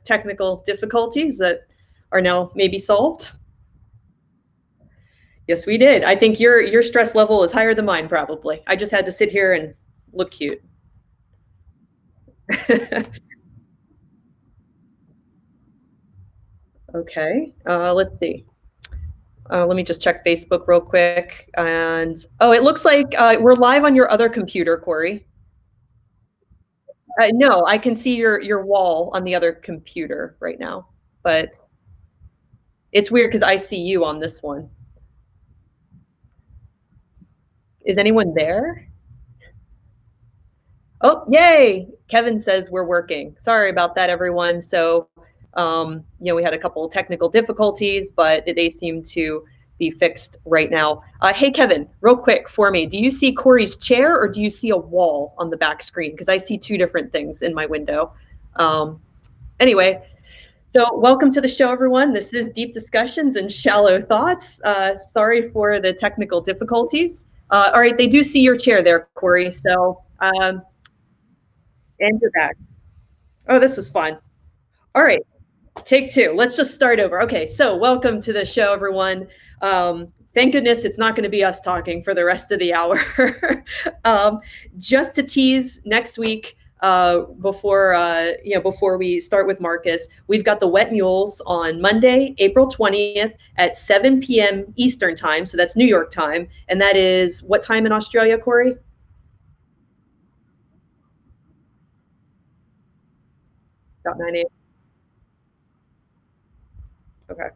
technical difficulties that are now maybe solved? Yes, we did. I think your stress level is higher than mine, probably. I just had to sit here and look cute. Okay, let's see. Let me just check Facebook real quick. And oh, it looks like we're live on your other computer, Corey. No, I can see your wall on the other computer right now, but it's weird because I see you on this one. Is anyone there? Oh, yay! Kevin says we're working. Sorry about that, everyone. So, we had a couple of technical difficulties, but they seem to be fixed right now. Hey, Kevin, real quick for me. Do you see Corey's chair or do you see a wall on the back screen? Because I see two different things in my window. Anyway, so welcome to the show, everyone. This is Deep Discussions and Shallow Thoughts. Sorry for the technical difficulties. All right, they do see your chair there, Corey. So, and you're back. Oh, this is fun. All right, take two. Let's just start over. Okay, so welcome to the show, everyone. Thank goodness it's not going to be us talking for the rest of the hour. Just to tease next week, before we start with Marcus, we've got the Wet Mules on Monday, April 20th at 7 p.m. Eastern time. So that's New York time. And that is what time in Australia, Corey? About 9 a.m. Okay.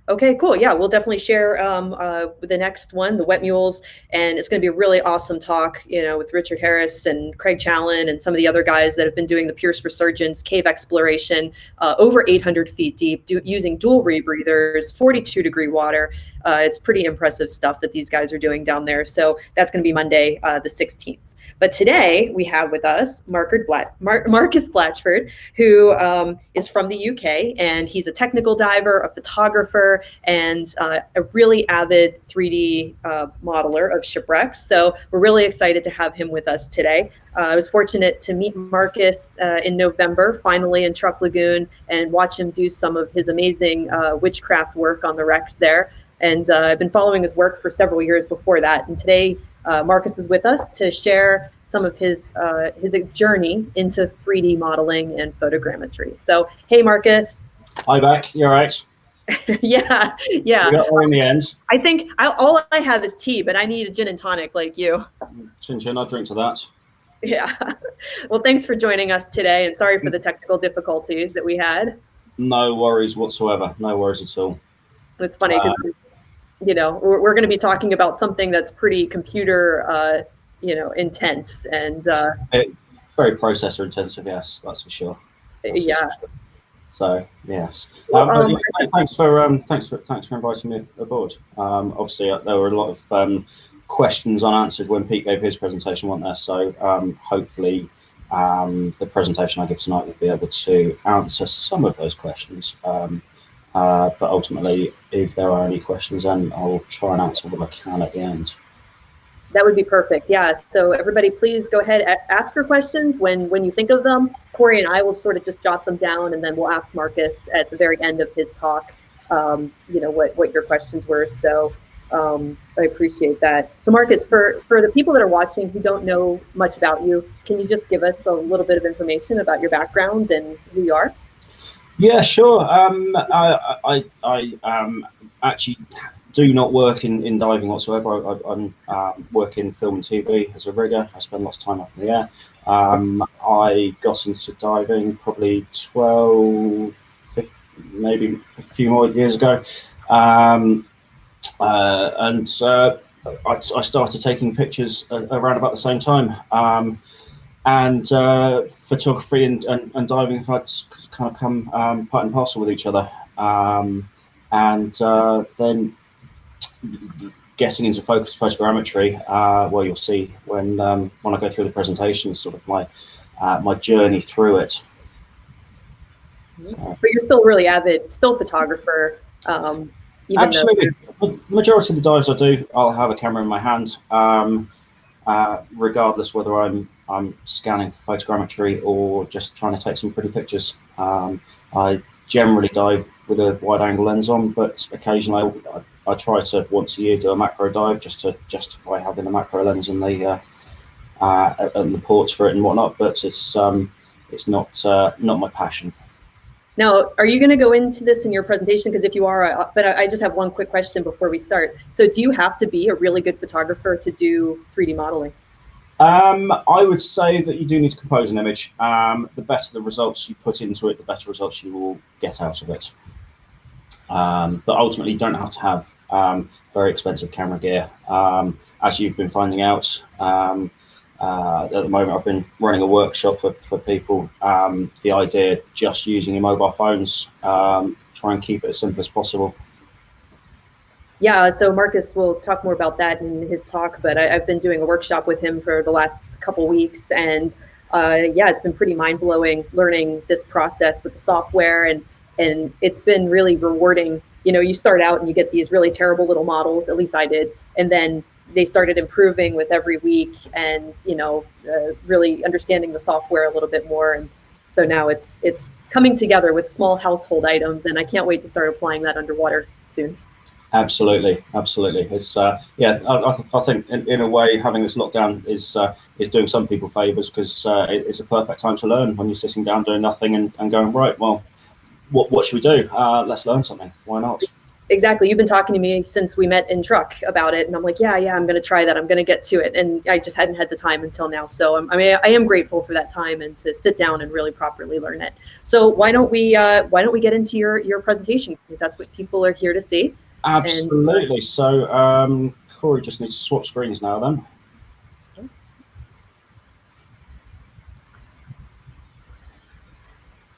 Okay, cool. Yeah, we'll definitely share the next one, the Wet Mules, and it's going to be a really awesome talk, with Richard Harris and Craig Challen and some of the other guys that have been doing the Pierce Resurgence cave exploration over 800 feet deep, using dual rebreathers, 42-degree water. It's pretty impressive stuff that these guys are doing down there. So that's going to be Monday, the 16th. But today we have with us Marcus Blatchford, who is from the UK, and he's a technical diver, a photographer, and a really avid 3D modeler of shipwrecks. So we're really excited to have him with us today. I was fortunate to meet Marcus in November, finally in Truck Lagoon, and watch him do some of his amazing witchcraft work on the wrecks there. And I've been following his work for several years before that. And today, Marcus is with us to share some of his journey into 3D modeling and photogrammetry. So, hey, Marcus. Hi, back. You all right? Yeah. We got there in the end. I think all I have is tea, but I need a gin and tonic like you. Chin, I'll drink to that. Yeah. Well, thanks for joining us today, and sorry for the technical difficulties that we had. No worries whatsoever. No worries at all. It's funny because we're going to be talking about something that's pretty computer, intense and very processor intensive. Yes, that's for sure. Yeah. So yes. Thanks for inviting me aboard. Obviously, there were a lot of questions unanswered when Pete gave his presentation, weren't there? So hopefully, the presentation I give tonight will be able to answer some of those questions. But ultimately, if there are any questions, then I'll try and answer what I can at the end. That would be perfect. Yeah. So everybody, please go ahead, ask your questions when you think of them. Corey and I will sort of just jot them down, and then we'll ask Marcus at the very end of his talk, what your questions were. So I appreciate that. So Marcus, for the people that are watching who don't know much about you, can you just give us a little bit of information about your background and who you are? Yeah, sure. I actually do not work in diving whatsoever. I'm work in film and TV as a rigger. I spend lots of time up in the air. I got into diving probably 12, 15, maybe a few more years ago. I started taking pictures around about the same time. And photography and diving have kind of come part and parcel with each other. Then getting into photogrammetry, well, you'll see when I go through the presentation, sort of my my journey through it. So. But you're still really avid, still photographer. Even Absolutely. The majority of the dives I do, I'll have a camera in my hand, regardless whether I'm scanning for photogrammetry or just trying to take some pretty pictures. I generally dive with a wide-angle lens on, but occasionally I try to once a year do a macro dive just to justify having a macro lens and the ports for it and whatnot. But it's not my passion. Now, are you going to go into this in your presentation? Because if you are, but I just have one quick question before we start. So do you have to be a really good photographer to do 3D modeling? I would say that you do need to compose an image. The better the results you put into it, the better results you will get out of it. But ultimately, you don't have to have very expensive camera gear. As you've been finding out, at the moment, I've been running a workshop for people. The idea just using your mobile phones, try and keep it as simple as possible. Yeah, so Marcus will talk more about that in his talk, but I've been doing a workshop with him for the last couple weeks, and yeah, it's been pretty mind-blowing learning this process with the software, and it's been really rewarding. You know, you start out and you get these really terrible little models, at least I did, and then they started improving with every week, and you know, really understanding the software a little bit more, and so now it's coming together with small household items, and I can't wait to start applying that underwater soon. Absolutely, absolutely. It's yeah. I think in a way, having this lockdown is doing some people favors, because it's a perfect time to learn when you're sitting down doing nothing and going, right, well, what should we do? Let's learn something. Why not? Exactly. You've been talking to me since we met in truck about it, and I'm like, yeah, I'm going to try that. I'm going to get to it, and I just hadn't had the time until now. So I mean, I am grateful for that time and to sit down and really properly learn it. So why don't we get into your presentation, because that's what people are here to see. Absolutely. And, so Corey just needs to swap screens now then.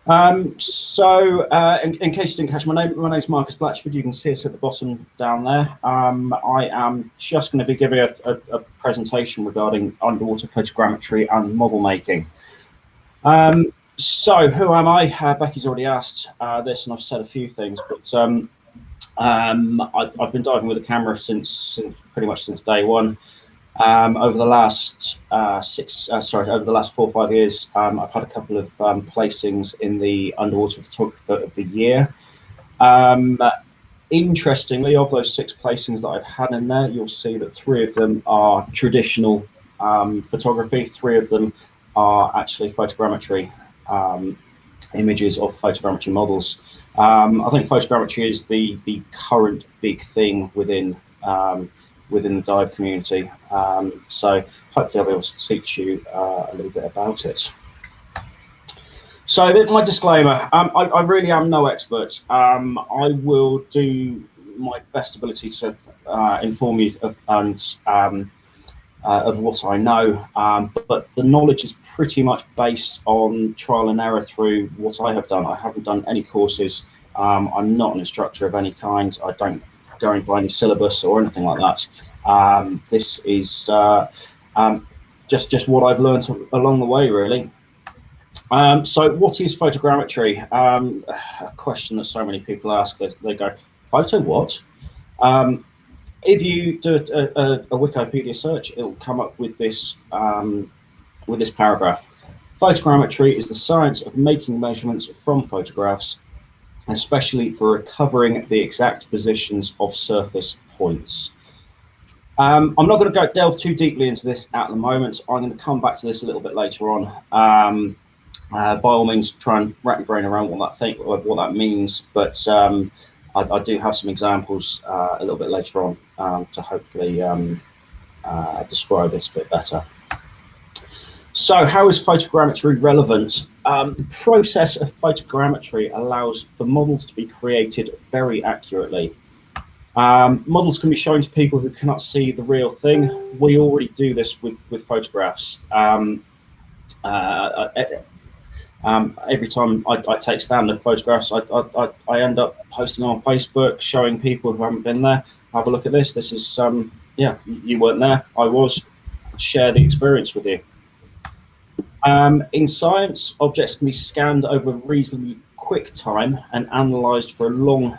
In case you didn't catch my name's Marcus Blatchford. You can see us at the bottom down there. I am just going to be giving a presentation regarding underwater photogrammetry and model making. So who am I? Becky's already asked this, and I've said a few things, but I've been diving with a camera since pretty much since day one. Over the last over the last 4 or 5 years, I've had a couple of placings in the Underwater Photographer of the Year. Interestingly, of those 6 placings that I've had in there, you'll see that 3 of them are traditional photography. 3 of them are actually photogrammetry, images of photogrammetry models. I think photogrammetry is the current big thing within the dive community. So hopefully I'll be able to teach you a little bit about it. So my disclaimer, I really am no expert. I will do my best ability to inform you of what I know, but the knowledge is pretty much based on trial and error through what I have done. I haven't done any courses. I'm not an instructor of any kind. I don't going by any syllabus or anything like that. This is just what I've learned along the way, really. So what is photogrammetry? A question that so many people ask. They go, photo what? If you do a Wikipedia search, it will come up with this paragraph. Photogrammetry is the science of making measurements from photographs, especially for recovering the exact positions of surface points. I'm not going to delve too deeply into this at the moment. I'm going to come back to this a little bit later on. By all means, try and wrap your brain around what that means. But I do have some examples a little bit later on to hopefully describe this a bit better. So how is photogrammetry relevant? The process of photogrammetry allows for models to be created very accurately. Models can be shown to people who cannot see the real thing. We already do this with photographs. Every time I take standard photographs, I end up posting on Facebook, showing people who haven't been there, have a look at this. This is, yeah, you weren't there, I was. Share the experience with you. In science, objects can be scanned over a reasonably quick time and analysed for a long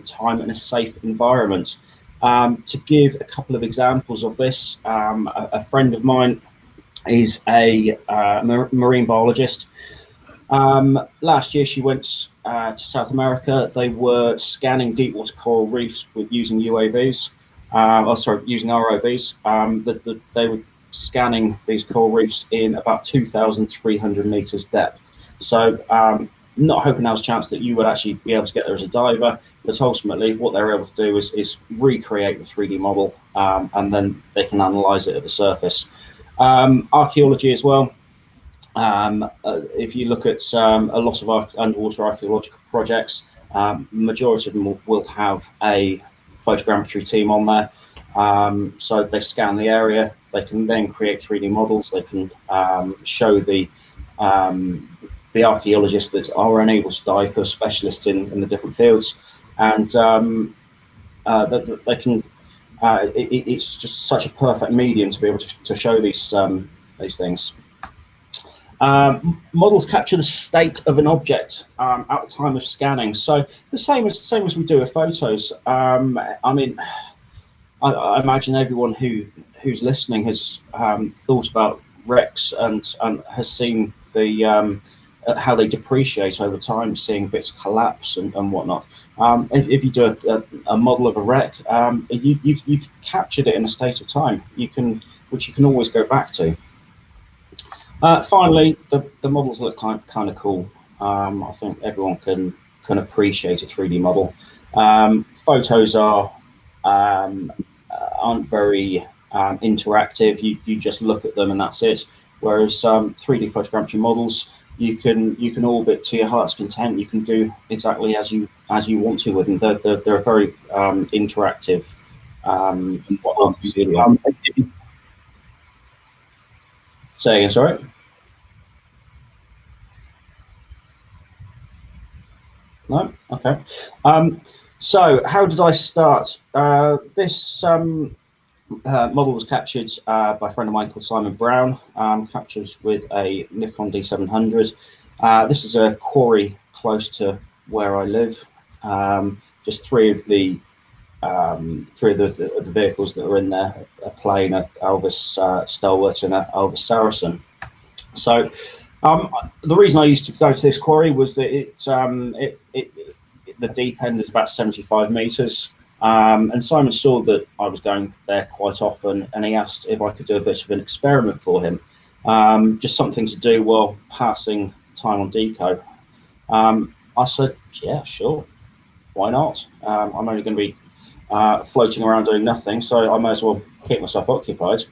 time in a safe environment. To give a couple of examples of this, a friend of mine is a marine biologist. Last year, she went to South America. They were scanning deep water coral reefs using UAVs. Using ROVs. They were scanning these coral reefs in about 2,300 meters depth. So not hoping there was a chance that you would actually be able to get there as a diver, but ultimately what they're able to do is recreate the 3D model, and then they can analyze it at the surface. Archaeology as well. If you look at a lot of our underwater archaeological projects, majority of them will have a photogrammetry team on there. So they scan the area, they can then create 3D models, they can show the archaeologists that are unable to dive, for specialists in the different fields, and they can. It's just such a perfect medium to be able to show these things. Models capture the state of an object at the time of scanning. So the same as we do with photos. I mean, I imagine everyone who's listening has thought about wrecks and has seen the how they depreciate over time, seeing bits collapse and whatnot. If you do a model of a wreck, you've captured it in a state of time, which you can always go back to. Finally, the models look kind of cool. I think everyone can appreciate a 3D model. Photos aren't very interactive. You just look at them and that's it. Whereas 3D photogrammetry models, you can orbit to your heart's content. You can do exactly as you want to with them. They're a very interactive. Say again, sorry. No? Okay. So how did I start? This model was captured by a friend of mine called Simon Brown, captured with a Nikon D700. This is a quarry close to where I live. Just three of the vehicles that are in there, a plane, a Elvis Stalwart and a Elvis Saracen. So the reason I used to go to this quarry was that the deep end is about 75 meters. And Simon saw that I was going there quite often, and he asked if I could do a bit of an experiment for him, just something to do while passing time on Deco. I said, yeah, sure, why not? I'm only going to be floating around doing nothing, so I may as well keep myself occupied.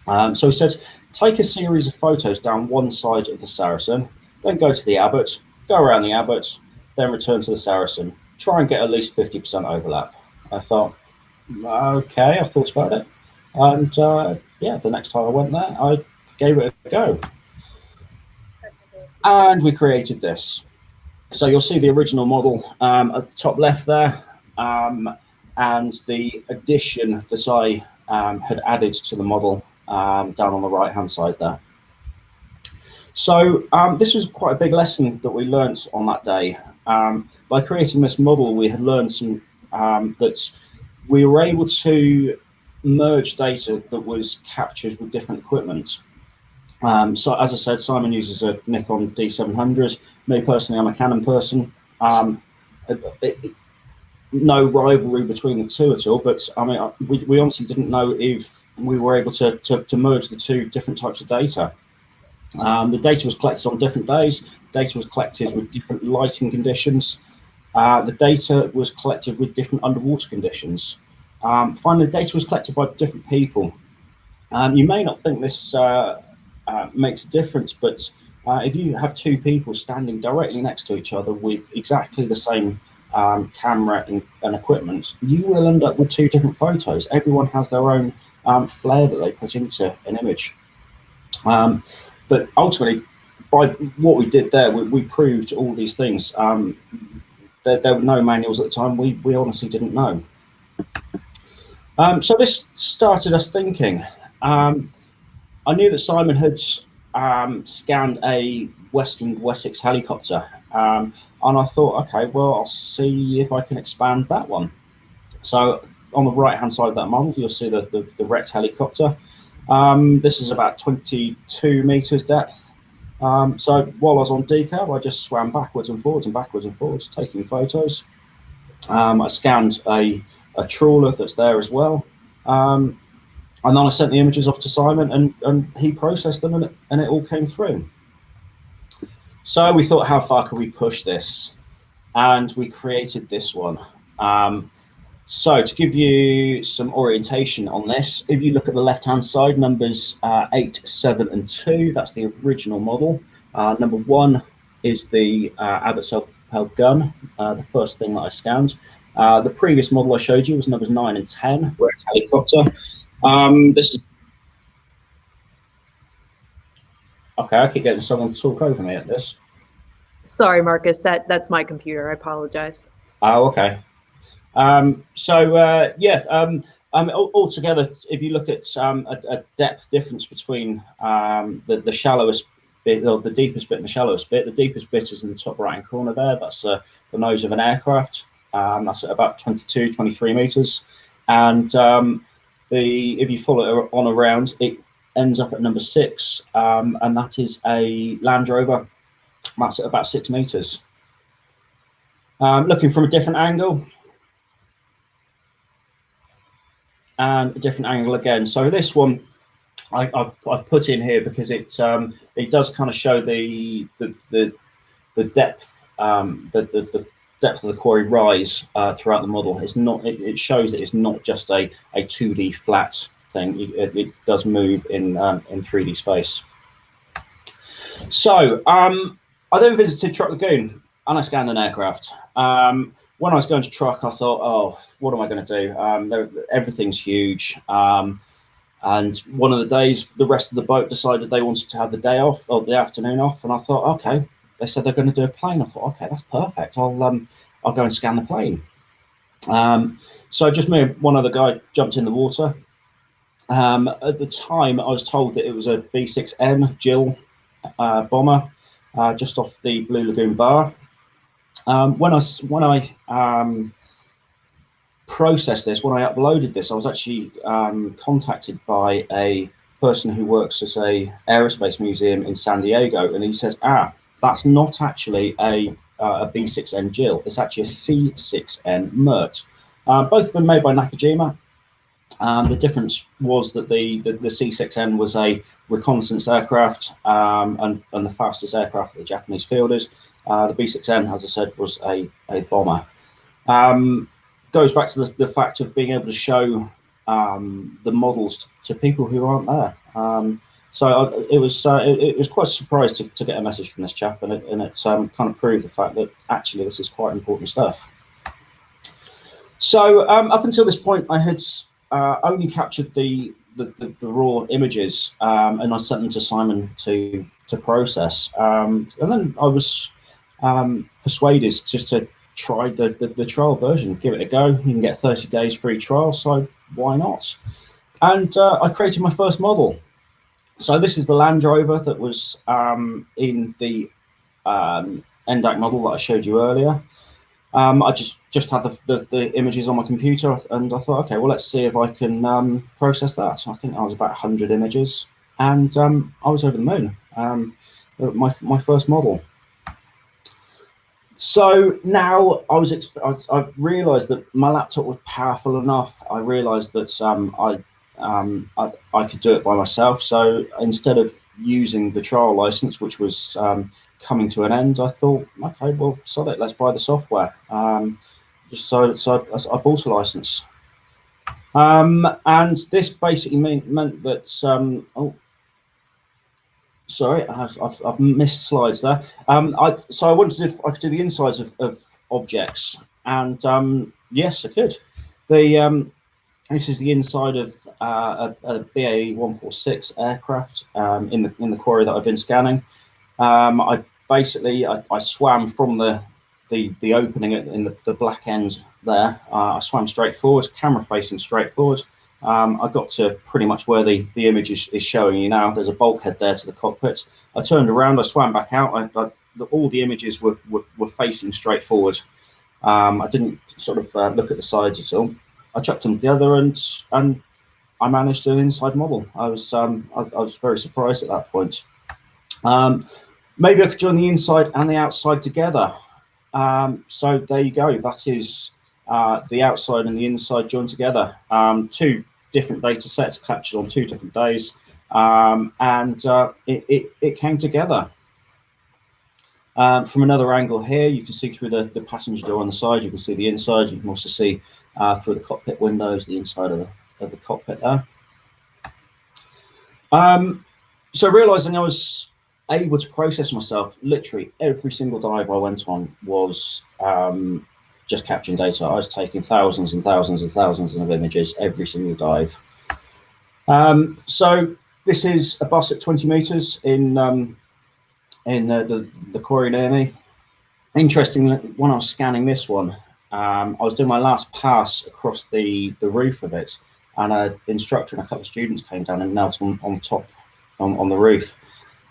So he said, take a series of photos down one side of the Saracen, then go to the Abbot, go around the Abbot, then return to the Saracen. Try and get at least 50% overlap. I thought, okay, I thought about it. And yeah, the next time I went there, I gave it a go. And we created this. So you'll see the original model at the top left there, and the addition that I had added to the model down on the right-hand side there. So this was quite a big lesson that we learnt on that day. By creating this model, we had learned some that we were able to merge data that was captured with different equipment. So as I said, Simon uses a Nikon D700. Me personally, I'm a Canon person. No rivalry between the two at all, but I mean, we honestly didn't know if we were able to merge the two different types of data. The data was collected on different days. Data was collected with different lighting conditions. The data was collected with different underwater conditions. Finally, the data was collected by different people. You may not think this makes a difference, but if you have two people standing directly next to each other with exactly the same camera and equipment, you will end up with two different photos. Everyone has their own flair that they put into an image. But ultimately, by what we did there, we proved all these things. There were no manuals at the time. We honestly didn't know. So this started us thinking. I knew that Simon had scanned a Western Wessex helicopter, and I thought, okay, well, I'll see if I can expand that one. So on the right hand side of that model, you'll see the wrecked helicopter. This is about 22 meters depth. So while I was on decal, I just swam backwards and forwards, taking photos. I scanned a trawler that's there as well. And then I sent the images off to Simon, and he processed them, and it all came through. So we thought, how far could we push this? And we created this one. So to give you some orientation on this, if you look at the left-hand side, numbers 8, 7, and 2, that's the original model. Number 1 is the Abbott self-propelled gun, the first thing that I scanned. The previous model I showed you was numbers 9 and 10, where it's helicopter. This is okay. I keep getting someone to talk over me at this. Sorry, Marcus. That's my computer. I apologize. Oh, okay. Altogether, if you look at a depth difference between the shallowest bit, or the deepest bit and the shallowest bit, the deepest bit is in the top right hand corner there. That's the nose of an aircraft. That's at about 22, 23 meters. And if you follow it on around, it ends up at number 6, and that is a Land Rover. That's at about 6 meters. Looking from a different angle, and a different angle again. So this one I've put in here because it does kind of show the depth, the depth of the quarry rise throughout the model. It's not. It shows that it's not just a 2D flat thing. It does move in 3D space. So I then visited Truck Lagoon and I scanned an aircraft. When I was going to Truck, I thought, oh, what am I going to do? Everything's huge. And one of the days, the rest of the boat decided they wanted to have the day off, or the afternoon off. And I thought, okay, they said they're going to do a plane. I thought, okay, that's perfect. I'll go and scan the plane. So just me and one other guy jumped in the water. At the time, I was told that it was a B6N Jill bomber just off the Blue Lagoon bar. When I processed this, when I uploaded this, I was actually contacted by a person who works at a aerospace museum in San Diego, and he says, that's not actually a B6N Jill, it's actually a C6N Mert. Both of them made by Nakajima. The difference was that the C6N was a reconnaissance aircraft and the fastest aircraft that the Japanese fielders. The B6N, as I said, was a bomber. Goes back to the fact of being able to show the models to people who aren't there. So it was quite a surprise to get a message from this chap, and it kind of proved the fact that actually this is quite important stuff. So up until this point, I had only captured the raw images, and I sent them to Simon to process. And then I was persuaded just to try the trial version, give it a go. You can get 30 days free trial, so why not? And I created my first model. So this is the Land Rover that was in the NDAC model that I showed you earlier. I just had the images on my computer, and I thought, okay, well, let's see if I can process that. So I think I was about 100 images, and I was over the moon. My first model. So now I realised that my laptop was powerful enough. I realised that I could do it by myself. So instead of using the trial license, which was coming to an end, I thought, okay, well, sod it, let's buy the software. So I bought a license. And this basically meant that, sorry, I've missed slides there. So I wondered if I could do the insides of objects, and yes, I could. This is the inside of a BAE 146 aircraft in the quarry that I've been scanning. I swam from the opening in the black end there. I swam straight forward, camera facing straight forward, I got to pretty much where the image is showing you now. There's a bulkhead there to the cockpit. I turned around, I swam back out. All the images were facing straight forward. I didn't sort of look at the sides at all. I chucked them together, and I managed an inside model. I was very surprised at that point. Maybe I could join the inside and the outside together. So there you go. That is the outside and the inside joined together. Two different data sets captured on 2 different days, and it came together. From another angle here, you can see through the passenger door on the side. You can see the inside. You can also see through the cockpit windows the inside of the cockpit there. So realizing I was able to process myself, literally every single dive I went on was just capturing data. I was taking thousands and thousands and thousands of images every single dive. So this is a bus at 20 meters in the quarry near me. Interestingly, when I was scanning this one, I was doing my last pass across the roof of it, and an instructor and a couple of students came down and knelt on top on the roof.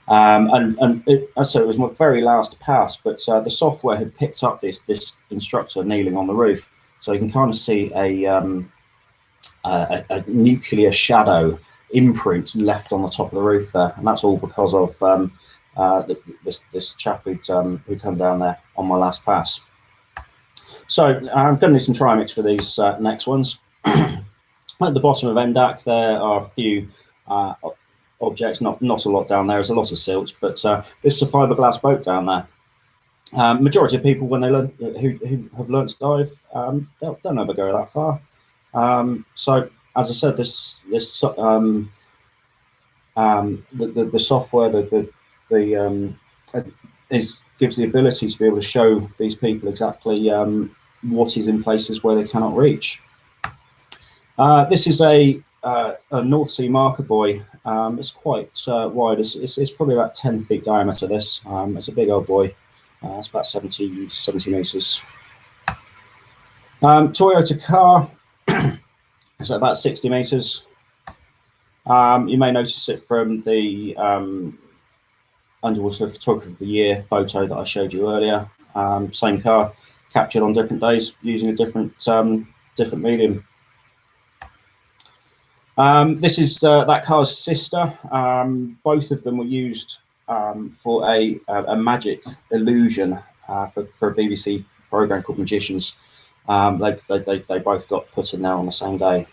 So it was my very last pass, but the software had picked up this instructor kneeling on the roof, so you can kind of see a nuclear shadow imprint left on the top of the roof there, and that's all because of this chap who'd come down there on my last pass. So I'm going to need some trimix for these next ones. At the bottom of NDAC, there are a few objects, not a lot down there. There's a lot of silt, but this is a fiberglass boat down there. Majority of people, when they learn, who have learned to dive, they'll never go that far. So as I said, the software, gives the ability to be able to show these people exactly what is in places where they cannot reach. This is a North Sea marker buoy. It's quite wide. It's probably about 10 feet diameter. This it's a big old buoy. It's about 70 meters. Toyota car. It's about 60 meters. You may notice it from the Underwater Photographer of the Year photo that I showed you earlier. Same car, captured on different days using a different medium. This is that car's sister. Both of them were used for a magic illusion for a BBC program called Magicians. They both got put in there on the same day.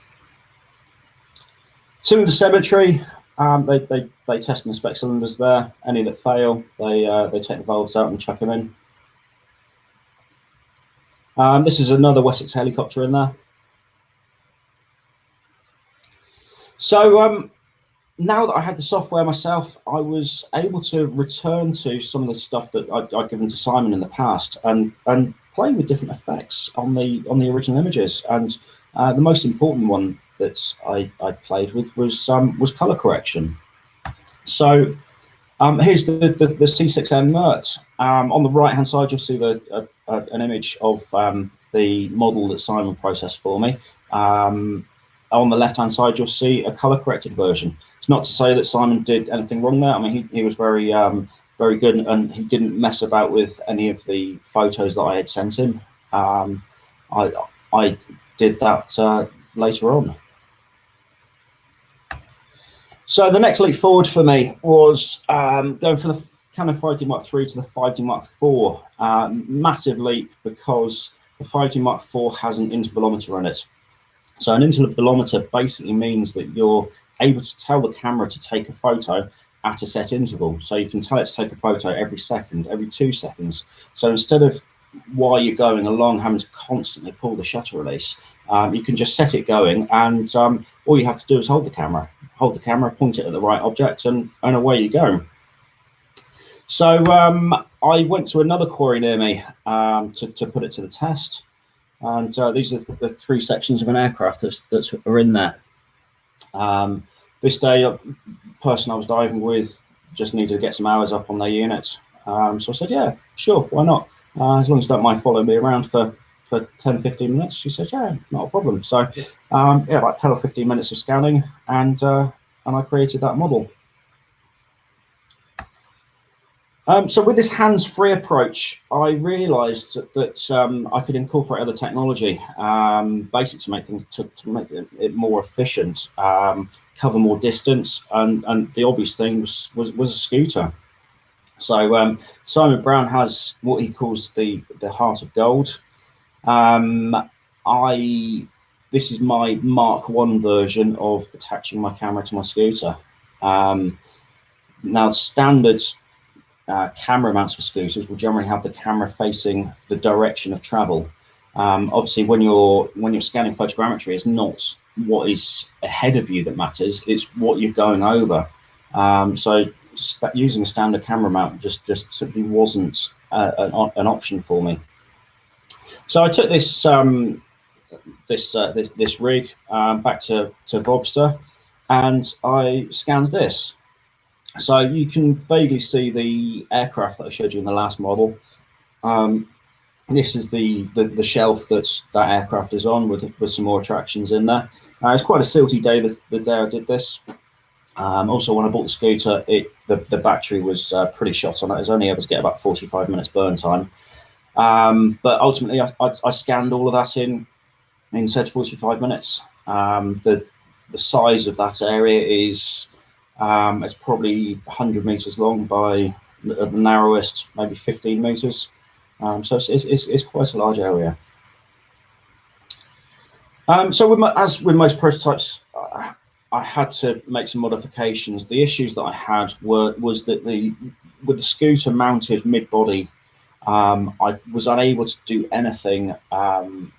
Cylinder symmetry. They test and inspect cylinders there. Any that fail, they take the valves out and chuck them in. This is another Wessex helicopter in there. So now that I had the software myself, I was able to return to some of the stuff that I'd given to Simon in the past and play with different effects on the original images. And the most important one that I played with was color correction. So here's the C6N Mert. On the right hand side, you'll see an image of the model that Simon processed for me. On the left hand side, you'll see a color corrected version. It's not to say that Simon did anything wrong there. I mean, he was very good, and he didn't mess about with any of the photos that I had sent him. I did that later on. So the next leap forward for me was going from the Canon 5D Mark III to the 5D Mark IV. Massive leap, because the 5D Mark IV has an intervalometer in it. So an intervalometer basically means that you're able to tell the camera to take a photo at a set interval. So you can tell it to take a photo every second, every 2 seconds. So instead of, while you're going along, having to constantly pull the shutter release, you can just set it going, and all you have to do is hold the camera, point it at the right object, and away you go. So I went to another quarry near me to put it to the test. And these are the 3 sections of an aircraft that are in there. This day, the person I was diving with just needed to get some hours up on their unit. So I said, yeah, sure, why not? As long as you don't mind following me around for for 10, 15 minutes? She said, yeah, not a problem. So yeah, about 10 or 15 minutes of scanning, and I created that model. So with this hands-free approach, I realised that I could incorporate other technology, basically to make things to make it more efficient, cover more distance, and the obvious thing was a scooter. So Simon Brown has what he calls the heart of gold. This is my Mark 1 version of attaching my camera to my scooter. Now standard camera mounts for scooters will generally have the camera facing the direction of travel. Obviously, when you're scanning photogrammetry, it's not what is ahead of you that matters; it's what you're going over. So using a standard camera mount just simply wasn't an option for me. So I took this this rig back to Vobster, and I scanned this. So you can vaguely see the aircraft that I showed you in the last model. This is the shelf that aircraft is on, with some more attractions in there. It's quite a silty day the day I did this. Also, when I bought the scooter, the battery was pretty shot on it. I was only able to get about 45 minutes burn time. But ultimately, I scanned all of that in said 45 minutes. The size of that area is it's probably 100 meters long by the narrowest, maybe 15 meters. So it's quite a large area. So as with most prototypes, I had to make some modifications. The issues that I had was that with the scooter mounted mid-body, I was unable to do anything on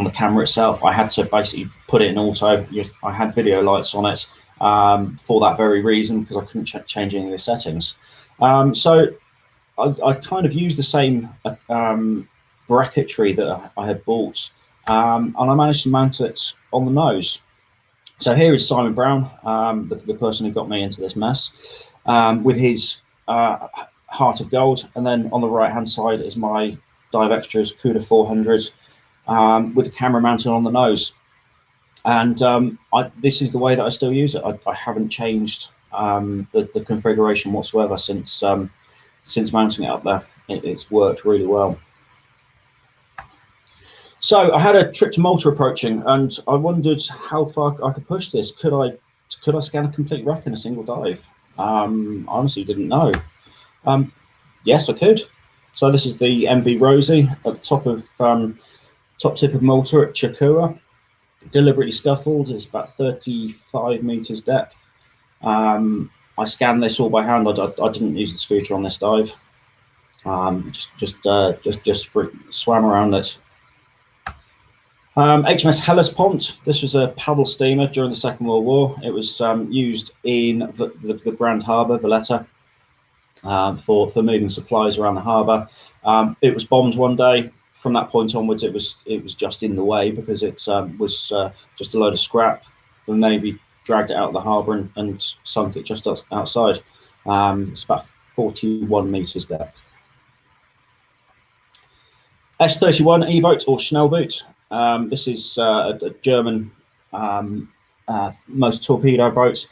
the camera itself. I had to basically put it in auto. I had video lights on it for that very reason, because I couldn't change any of the settings. So I kind of used the same bracketry that I had bought, and I managed to mount it on the nose. So here is Simon Brown, the person who got me into this mess, with his heart of gold, and then on the right hand side is my Dive Extras CUDA 400 with the camera mounted on the nose. And this is the way that I still use it. I haven't changed the configuration whatsoever since mounting it up there. It's worked really well. So I had a trip to Malta approaching, and I wondered how far I could push this. Could I scan a complete wreck in a single dive? I honestly didn't know. Yes, I could. So this is the MV Rosie at the top tip of Malta at Chakua. Deliberately scuttled. It's about 35 meters depth. I scanned this all by hand. I didn't use the scooter on this dive. Just swam around it. HMS Hellespont. This was a paddle steamer during the Second World War. It was used in the Grand Harbour, Valletta, for moving supplies around the harbour. It was bombed one day. From that point onwards, it was just in the way, because it was just a load of scrap. The Navy dragged it out of the harbour and sunk it just outside. It's about 41 meters depth. S-31 E-boat, or Schnellboot. This is a German most torpedo boat.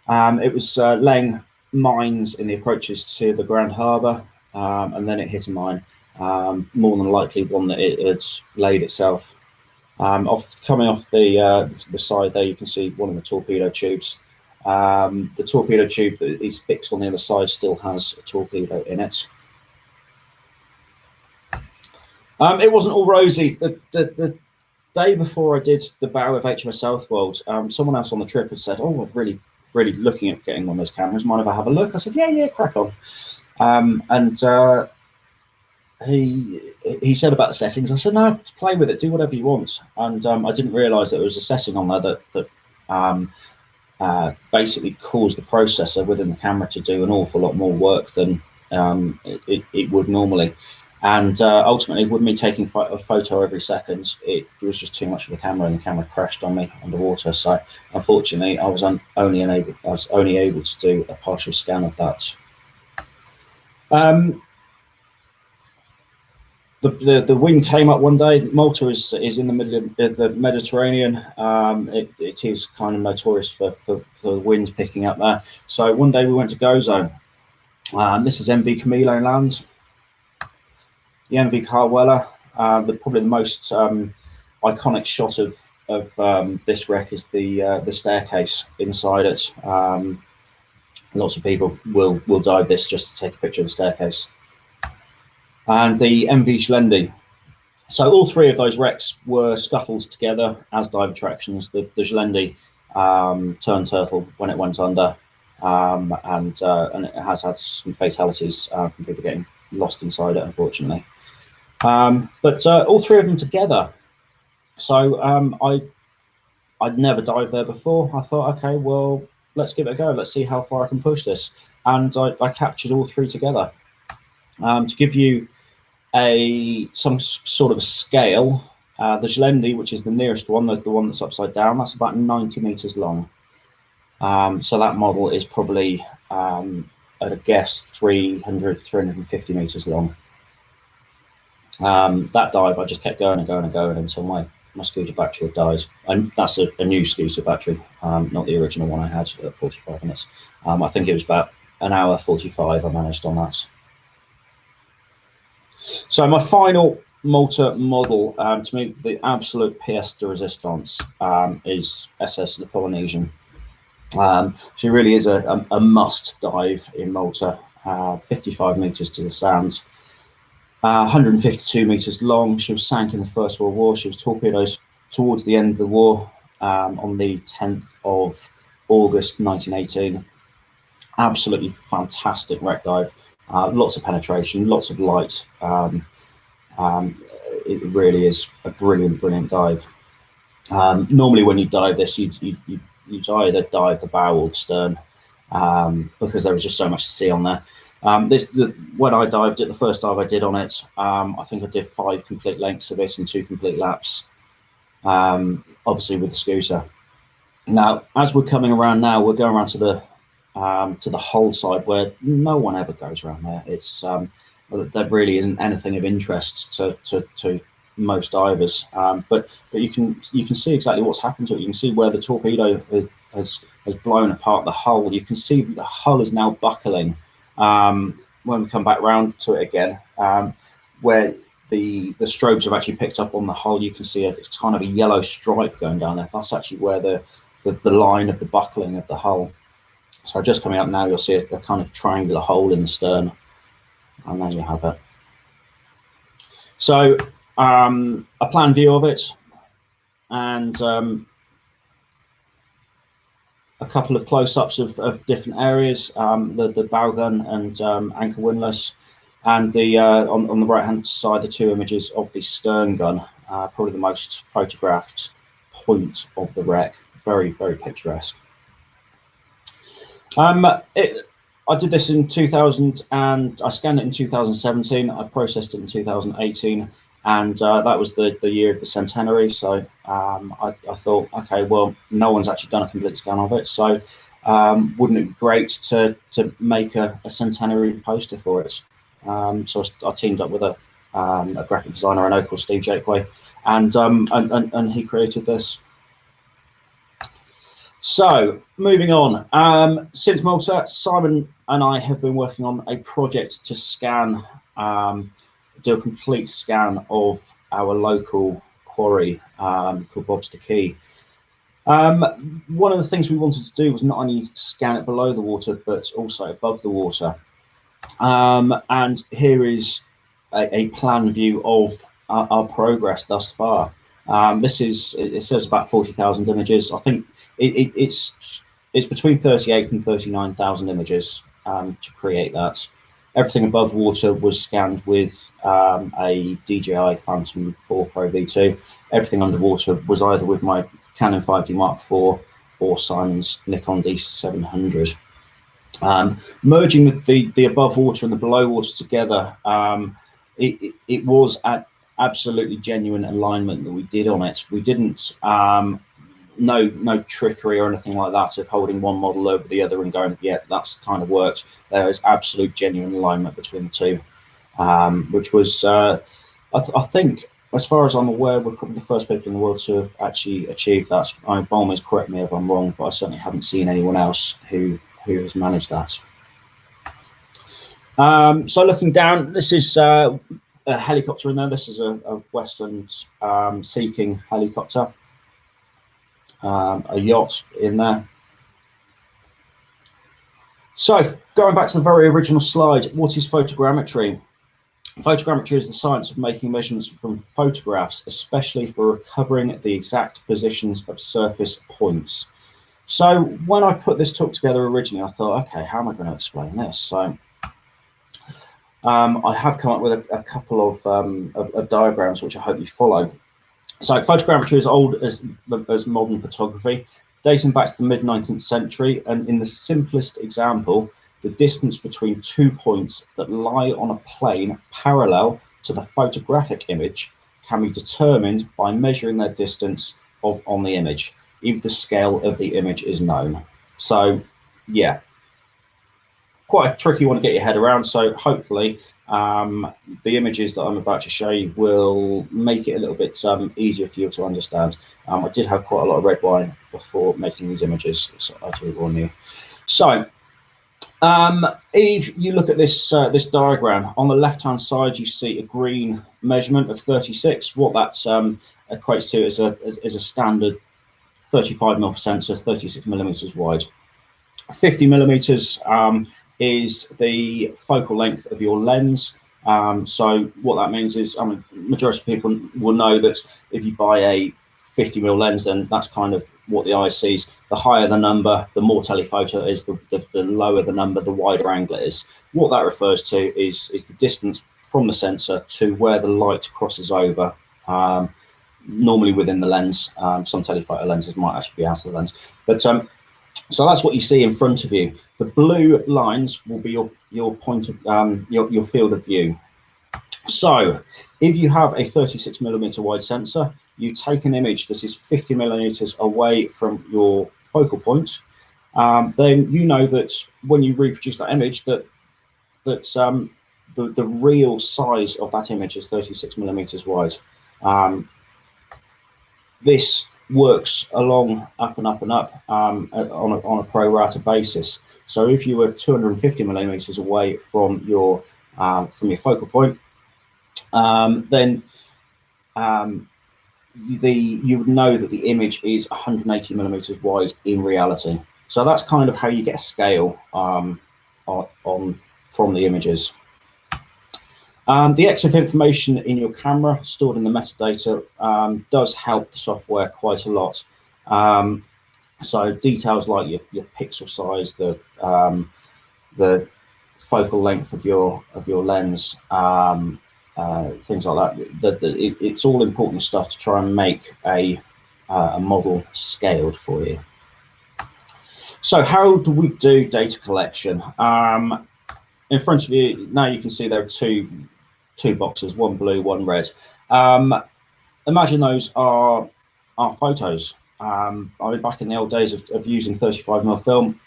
It was laying mines in the approaches to the Grand Harbour, and then it hit a mine. More than likely one that it had laid itself. Coming off the side there, you can see one of the torpedo tubes. The torpedo tube that is fixed on the other side still has a torpedo in it. It wasn't all rosy. The day before I did the bow of HMS Southwold, someone else on the trip had said, "Oh, I'm really looking at getting one of those cameras. Mind if I have a look?" I said, "Yeah, crack on." And he said about the settings. I said, "No, play with it, do whatever you want." And I didn't realise that there was a setting on there that basically caused the processor within the camera to do an awful lot more work than it would normally. And ultimately, with me taking a photo every second, it was just too much for the camera, and the camera crashed on me underwater. So unfortunately, I was only able to do a partial scan of that. The wind came up one day. Malta is in the middle of the Mediterranean. It is kind of notorious for the wind picking up there. So one day we went to Go Zone. This is MV Camilo land. The MV Carwella. Probably the most iconic shot of this wreck is the staircase inside it. Lots of people will dive this just to take a picture of the staircase. And the MV Schlendi. So all three of those wrecks were scuttled together as dive attractions. The Schlendi turned turtle when it went under, and it has had some fatalities from people getting lost inside it, unfortunately. But all three of them together. So I'd never dived there before. I thought, okay, well, let's give it a go. Let's see how far I can push this. And I captured all three together. To give you some sort of a scale, the Schlendi, which is the nearest one, the one that's upside down, that's about 90 meters long. So that model is probably, at a guess, 350 meters long. That dive, I just kept going and going and going until my scooter battery had died. And that's a new scooter battery, not the original one I had at 45 minutes. I think it was about an hour 45 I managed on that. So my final Malta model, to me, the absolute pièce de resistance, is SS the Polynesian. She really is a must dive in Malta. 55 meters to the sand, 152 meters long. She was sank in the First World War. She was torpedoed towards the end of the war, on the 10th of August 1918. Absolutely fantastic wreck dive. Lots of penetration, lots of light. It really is a brilliant dive. Normally when you dive this, you either dive the bow or the stern, because there was just so much to see on there. When I dived it, the first dive I did on it, I think I did 5 complete lengths of this and 2 complete laps, obviously with the scooter. Now, as we're coming around now, we're going around to the hull side, where no one ever goes around there. It's there really isn't anything of interest to most divers, but you can see exactly what's happened to it. You can see where the torpedo has blown apart the hull. You can see that the hull is now buckling. When we come back round to it again, where the strobes have actually picked up on the hull, you can see it's kind of a yellow stripe going down there. That's actually where the line of the buckling of the hull. So just coming up now, you'll see a kind of triangular hole in the stern, and there you have it. So a plan view of it, and a couple of close-ups of different areas, the bow gun and anchor windlass, and on the right-hand side, the 2 images of the stern gun, probably the most photographed point of the wreck. Very, very picturesque. I did this in 2000, and I scanned it in 2017. I processed it in 2018, and that was the year of the centenary. So I thought, okay, well, no one's actually done a complete scan of it, so wouldn't it be great to make a centenary poster for it? So I teamed up with a graphic designer I know called Steve Jakeway, and he created this. So moving on, since Malta, Simon and I have been working on a project to scan, do a complete scan of our local quarry called Vobster Key. One of the things we wanted to do was not only scan it below the water, but also above the water. And here is a plan view of our progress thus far. It says about 40,000 images. I think it's between 38 and 39,000 images to create that. Everything above water was scanned with a DJI Phantom 4 Pro V2. Everything underwater was either with my Canon 5D Mark IV or Simon's Nikon D700. Merging the above water and the below water together, it was at absolutely genuine alignment that we did on it. We didn't no trickery or anything like that of holding one model over the other and going, yeah, that's kind of worked. There is absolute genuine alignment between the two, which was I think, as far as I'm aware, we're probably the first people in the world to have actually achieved that. By all means, correct me if I'm wrong, but I certainly haven't seen anyone else who has managed that. So looking down, this is a helicopter in there. This is a Western Sea King helicopter. A yacht in there. So going back to the very original slide, what is photogrammetry? Photogrammetry is the science of making measurements from photographs, especially for recovering the exact positions of surface points. So when I put this talk together originally, I thought, okay, how am I going to explain this? So I have come up with a couple of diagrams which I hope you follow. So photogrammetry is old as modern photography, dating back to the mid-19th century, and in the simplest example, the distance between 2 points that lie on a plane parallel to the photographic image can be determined by measuring their distance on the image, if the scale of the image is known. So, yeah, quite a tricky one to get your head around. So hopefully the images that I'm about to show you will make it a little bit easier for you to understand. I did have quite a lot of red wine before making these images, so I do warn you. So if you look at this this diagram, on the left-hand side, you see a green measurement of 36. What that equates to is a standard 35mm sensor, 36 millimeters wide. 50 millimeters is the focal length of your lens. So what that means is, majority of people will know that if you buy a 50mm lens, then that's kind of what the eye sees. The higher the number, the more telephoto is, the lower the number, the wider angle it is. What that refers to is the distance from the sensor to where the light crosses over, normally within the lens. Some telephoto lenses might actually be out of the lens. But so that's what you see in front of you. The blue lines will be your point of your field of view. So if you have a 36mm wide sensor, you take an image that is 50 millimeters away from your focal point, then you know that when you reproduce that image, that the real size of that image is 36 millimeters wide. This works along up and up and up on a pro rata basis. So if you were 250 millimeters away from your focal point, then you would know that the image is 180 millimeters wide in reality. So that's kind of how you get a scale from the images. The EXIF information in your camera stored in the metadata does help the software quite a lot. So details like your pixel size, the focal length of your lens, things like that. It's all important stuff to try and make a model scaled for you. So how do we do data collection? In front of you now, you can see there are two boxes, one blue, one red. Imagine those are photos. I mean, back in the old days of using 35mm film,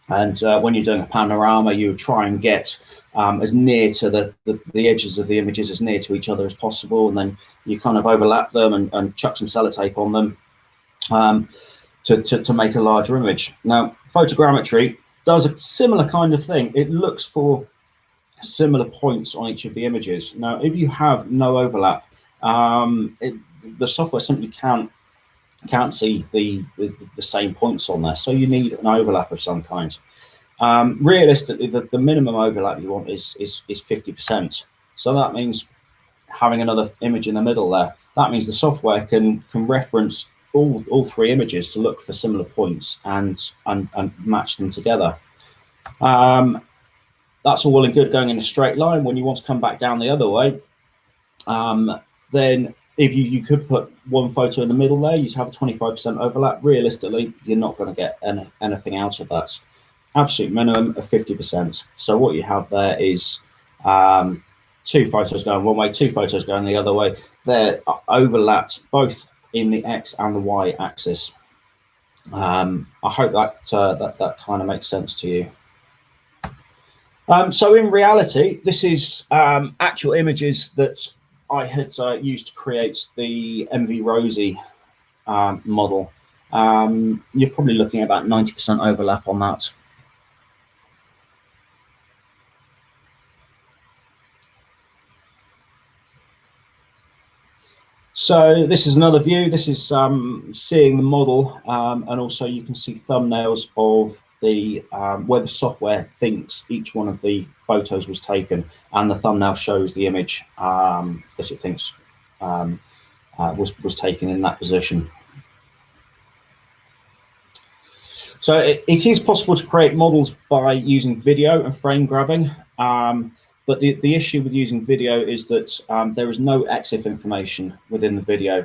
and when you're doing a panorama, you try and get as near to the edges of the images as near to each other as possible, and then you kind of overlap them and chuck some sellotape on them to make a larger image. Now, photogrammetry does a similar kind of thing. It looks for similar points on each of the images. Now, if you have no overlap, the software simply can't see the same points on there. So you need an overlap of some kind. Realistically, the minimum overlap you want is 50%. So that means having another image in the middle there. That means the software can reference all three images to look for similar points and match them together. That's all well and good going in a straight line. When you want to come back down the other way, then if you could put one photo in the middle there, you'd have a 25% overlap. Realistically, you're not going to get anything out of that. Absolute minimum of 50%. So what you have there is two photos going one way, two photos going the other way. They're overlapped both in the X and the Y axis. I hope that kind of makes sense to you. So in reality, this is actual images that I had used to create the MV Rosie model. You're probably looking at about 90% overlap on that. So this is another view. This is seeing the model, and also you can see thumbnails of the where the software thinks each one of the photos was taken, and the thumbnail shows the image that it thinks was taken in that position. So it is possible to create models by using video and frame grabbing. But the issue with using video is that there is no EXIF information within the video.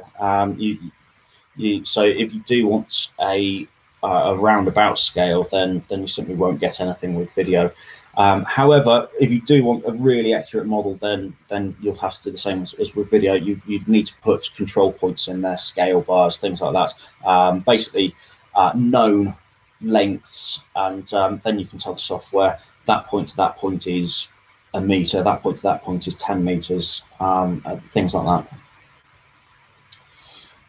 So if you do want a roundabout scale, then you simply won't get anything with video. However, if you do want a really accurate model, then you'll have to do the same as with video. You'd need to put control points in there, scale bars, things like that. Basically, known lengths, and then you can tell the software that point to that point is a meter, that point to that point is 10 meters, things like that.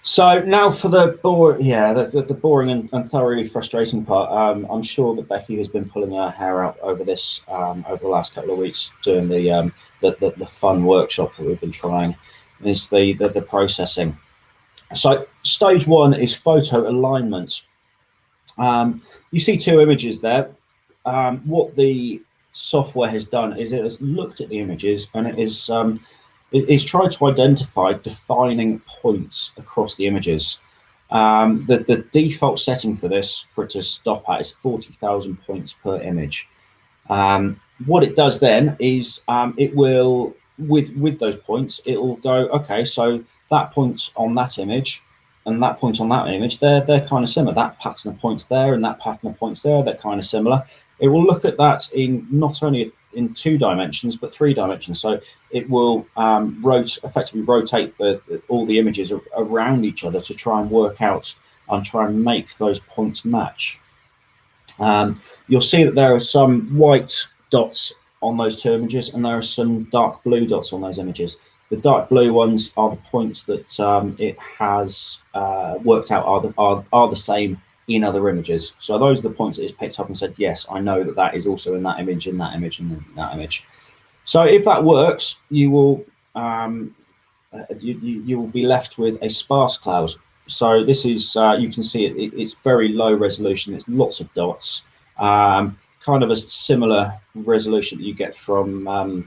So now for the boring and thoroughly frustrating part. I'm sure that Becky has been pulling her hair out over this over the last couple of weeks doing the fun workshop that we've been trying. Is the processing. So stage one is photo alignment. You see two images there. What the software has done is it has looked at the images, and it is tried to identify defining points across the images. The default setting for this, for it to stop at, is 40,000 points per image. What it does then is it will, with those points, it will go, okay, so that point on that image and that point on that image, they're kind of similar. That pattern of points there and that pattern of points there, they're kind of similar. It will look at that in not only in 2 dimensions, but 3 dimensions. So it will effectively rotate all the images around each other to try and work out and try and make those points match. You'll see that there are some white dots on those 2 images, and there are some dark blue dots on those images. The dark blue ones are the points that it has worked out are the same in other images. So those are the points that it's picked up and said, yes, I know that that is also in that image, in that image, and in that image. So if that works, you will you will be left with a sparse cloud. So this is you can see it's very low resolution. It's lots of dots, kind of a similar resolution that you get from a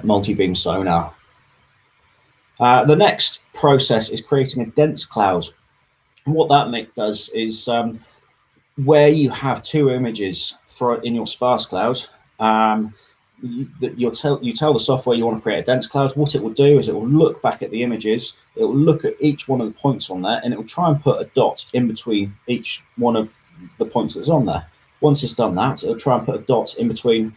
multi-beam sonar. The next process is creating a dense cloud. And what that does is where you have 2 images in your sparse cloud, you tell the software you want to create a dense cloud. What it will do is it will look back at the images, it will look at each one of the points on there, and it will try and put a dot in between each one of the points that's on there. Once it's done that, it'll try and put a dot in between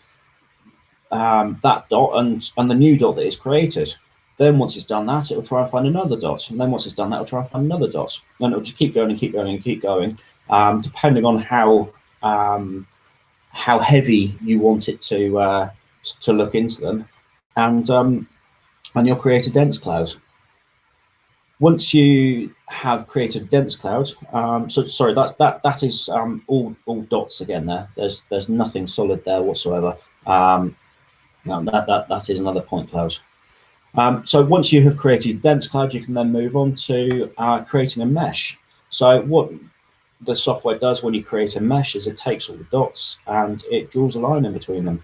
that dot and the new dot that is created. Then once it's done that, it'll try and find another dot, and then once it's done that, it'll try and find another dot. Then it'll just keep going and keep going and keep going, depending on how heavy you want it to look into them, and you'll create a dense cloud. Once you have created a dense cloud, so sorry, that is all dots again. There's nothing solid there whatsoever. No, that is another point cloud. So once you have created a dense cloud, you can then move on to creating a mesh. So what the software does when you create a mesh is it takes all the dots and it draws a line in between them.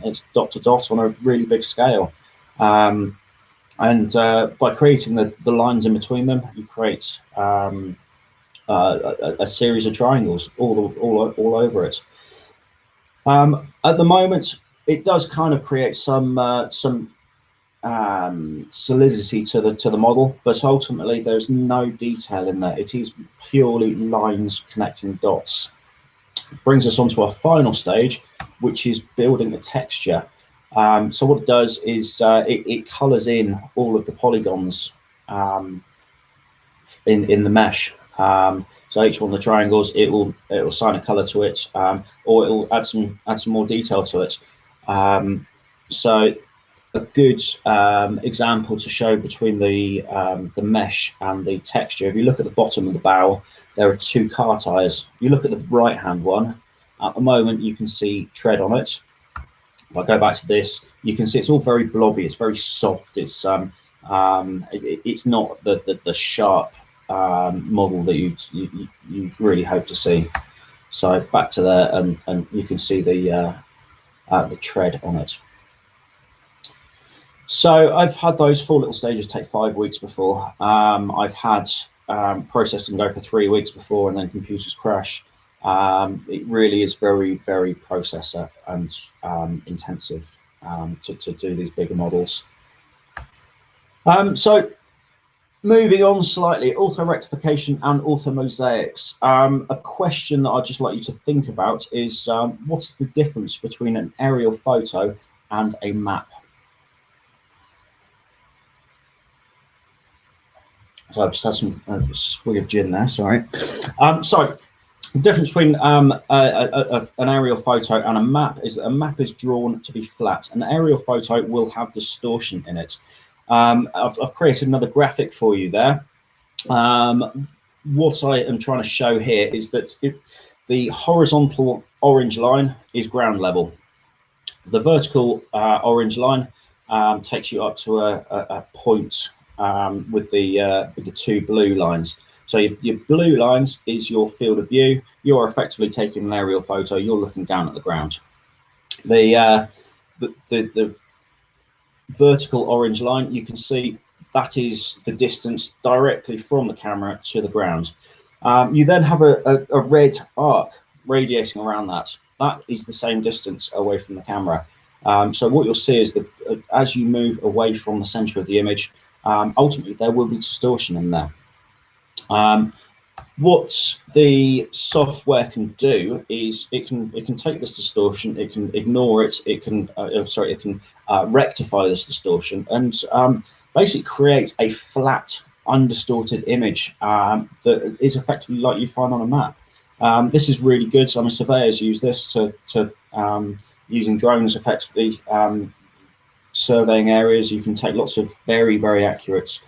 It's dot to dot on a really big scale. And by creating the lines in between them, you create a series of triangles all over it. At the moment, it does kind of create some solidity to the model, but ultimately there's no detail in there. It is purely lines connecting dots. It brings us on to our final stage, which is building a texture. So what it does is it colors in all of the polygons in the mesh. So each one of the triangles, it will assign a color to it, or it will add some more detail to it. So good example to show between the mesh and the texture. If you look at the bottom of the barrel, there are two car tires. If you look at the right hand one, at the moment you can see tread on it. If I go back to this, you can see it's all very blobby. It's very soft. It's not the sharp model that you really hope to see. So back to there, and you can see the tread on it. So I've had those 4 little stages take 5 weeks before. I've had processing go for 3 weeks before, and then computers crash. It really is very, very processor and intensive to do these bigger models. So moving on slightly, ortho rectification and ortho mosaics. A question that I'd just like you to think about is what is the difference between an aerial photo and a map? So I've just had some swig of gin there, sorry. So the difference between an aerial photo and a map is that a map is drawn to be flat. An aerial photo will have distortion in it. I've created another graphic for you there. What I am trying to show here is that the horizontal orange line is ground level. The vertical orange line takes you up to a point with the two blue lines. So your blue lines is your field of view. You're effectively taking an aerial photo. You're looking down at the ground. The vertical orange line, you can see that is the distance directly from the camera to the ground. You then have a red arc radiating around that. That is the same distance away from the camera. So what you'll see is that as you move away from the center of the image, ultimately there will be distortion in there. What the software can do is it can take this distortion, it can ignore it, it can rectify this distortion, and basically create a flat, undistorted image that is effectively like you find on a map. This is really good. So surveyors use this to using drones effectively surveying areas. You can take lots of very, very accurate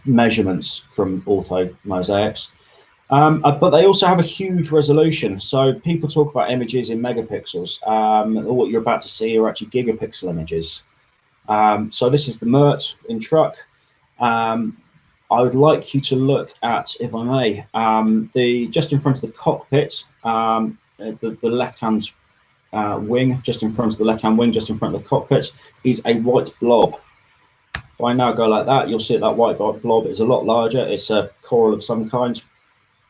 measurements from ortho mosaics, but they also have a huge resolution. So people talk about images in megapixels. What you're about to see are actually gigapixel images. So this is the MERT in truck. I would like you to look at, if I may, just in front of the cockpit, the left-hand wing, just in front of the left-hand wing, just in front of the cockpit, is a white blob. If I now go like that, you'll see that white blob is a lot larger. It's a coral of some kind.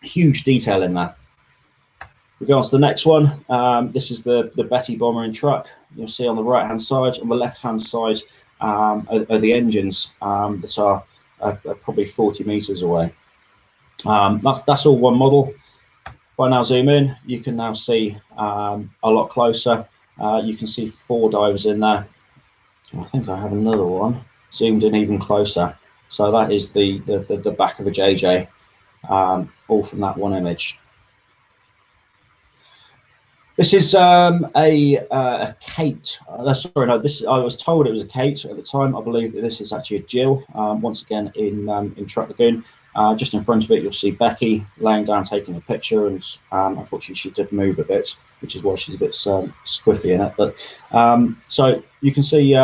Huge detail in that. We go on to the next one. This is the Betty bomber in truck. You'll see on the right-hand side, on the left-hand side are the engines that are probably 40 meters away. That's all one model. If I now zoom in, you can now see a lot closer. You can see 4 divers in there. I think I have another one zoomed in even closer. So that is the back of a JJ, all from that one image. This is a Kate. Sorry, no. I was told it was a Kate at the time. I believe that this is actually a Jill. Once again in Truck Lagoon. Just in front of it, you'll see Becky laying down, taking a picture, and unfortunately she did move a bit, which is why she's a bit squiffy in it. But so you can see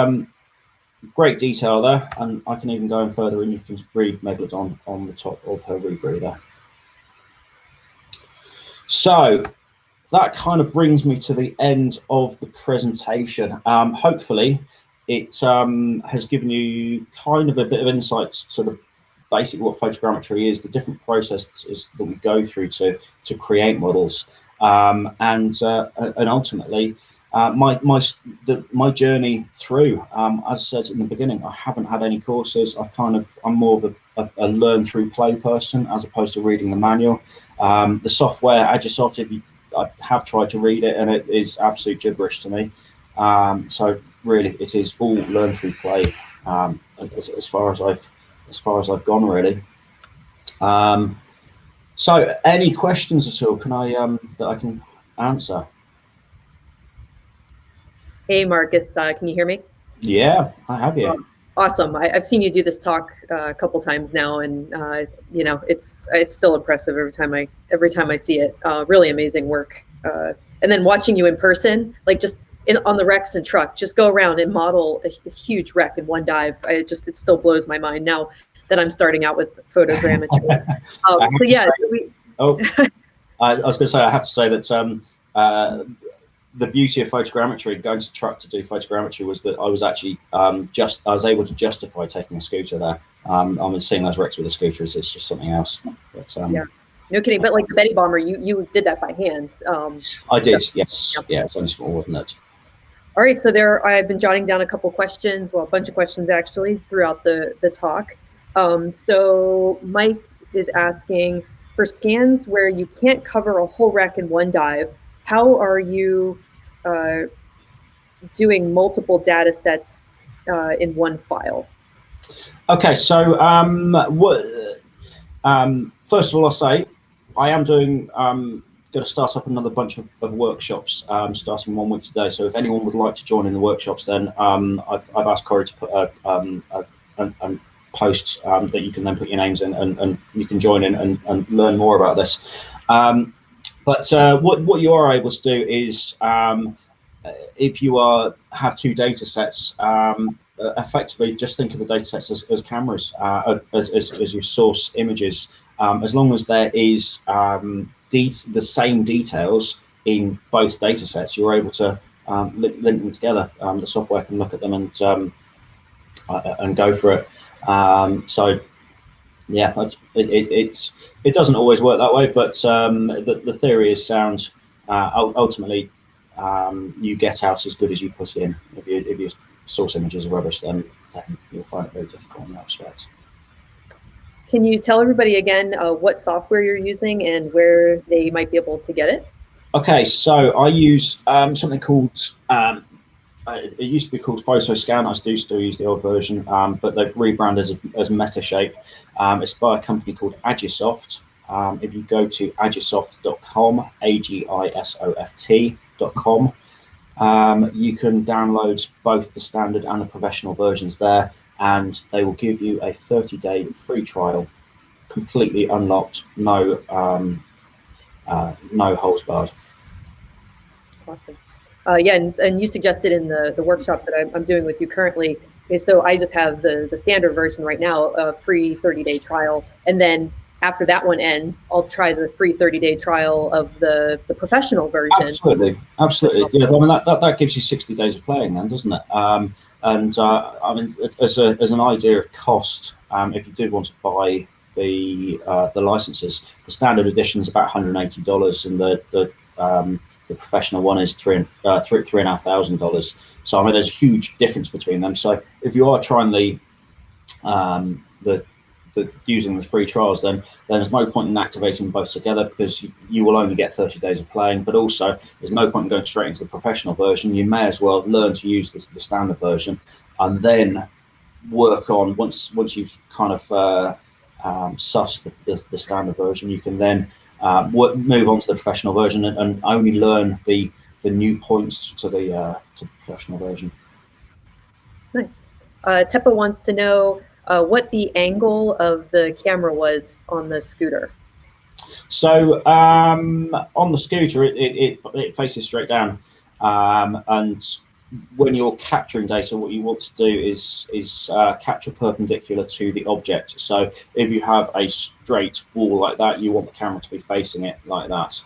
great detail there, and I can even go in further, and you can read Megalodon on the top of her rebreather. So that kind of brings me to the end of the presentation. Hopefully it has given you kind of a bit of insight to the basically what photogrammetry is, the different processes that we go through to create models, and ultimately my journey through. As I said in the beginning, I haven't had any courses. I'm more of a learn through play person as opposed to reading the manual. The software Agisoft, I have tried to read it, and it is absolute gibberish to me. So really, it is all learn through play as far as I've gone, really. So any questions at all? Can I that I can answer? Hey, Marcus, can you hear me? Yeah, I have you. Awesome. I've seen you do this talk a couple times now, and it's still impressive every time I see it. Really amazing work. And then watching you in person, like just on the Rexon truck, just go around and model a huge wreck in one dive. It still blows my mind now that I'm starting out with photogrammetry. So yeah, oh, I was going to say I have to say that the beauty of photogrammetry, going to truck to do photogrammetry, was that I was actually I was able to justify taking a scooter there. I mean, seeing those wrecks with a scooter is just something else. But, yeah, no kidding. But like the Betty Bomber, you did that by hand. I did, yes. Yeah, it's only small, wasn't it? All right, so I've been jotting down a couple questions, well, a bunch of questions actually throughout the talk. So Mike is asking, for scans where you can't cover a whole wreck in one dive, how are you doing multiple data sets in one file? Okay, so first of all, I'll say I am doing going to start up another bunch of workshops starting 1 week today. So if anyone would like to join in the workshops, then I've asked Corey to put a post that you can then put your names in, and you can join in and learn more about this. But what you are able to do is if you have two data sets, effectively just think of the data sets as cameras, as your source images. As long as there is the same details in both data sets, you're able to link them together. The software can look at them and go for it. So yeah, it doesn't always work that way, but the theory is sound. Ultimately, you get out as good as you put in. If your source images are rubbish, then you'll find it very difficult in that respect. Can you tell everybody again what software you're using and where they might be able to get it? Okay, so I use something called, it used to be called Photoscan. I do still use the old version, but they've rebranded as Metashape. It's by a company called Agisoft. If you go to agisoft.com, agisoft.com, you can download both the standard and the professional versions there, and they will give you a 30-day free trial, completely unlocked, no holds barred. Awesome. Yeah, and you suggested in the workshop that I'm doing with you currently is, so I just have the standard version right now, a free 30-day trial, and then after that one ends, I'll try the free 30-day trial of the professional version. Absolutely. Yeah, I mean that gives you 60 days of playing, then, doesn't it? And I mean, as an idea of cost, if you did want to buy the licenses, the standard edition is about $180, and the professional one is $3,500. So I mean, there's a huge difference between them. So if you are trying the using the free trials, then there's no point in activating both together, because you will only get 30 days of playing. But also, there's no point in going straight into the professional version. You may as well learn to use the standard version, and then work on, once you've kind of sussed the standard version, you can then move on to the professional version and only learn the new points to the professional version. Nice. Teppa wants to know what the angle of the camera was on the scooter. So on the scooter, it faces straight down, and when you're capturing data, what you want to do is capture perpendicular to the object. So if you have a straight wall like that, you want the camera to be facing it like that.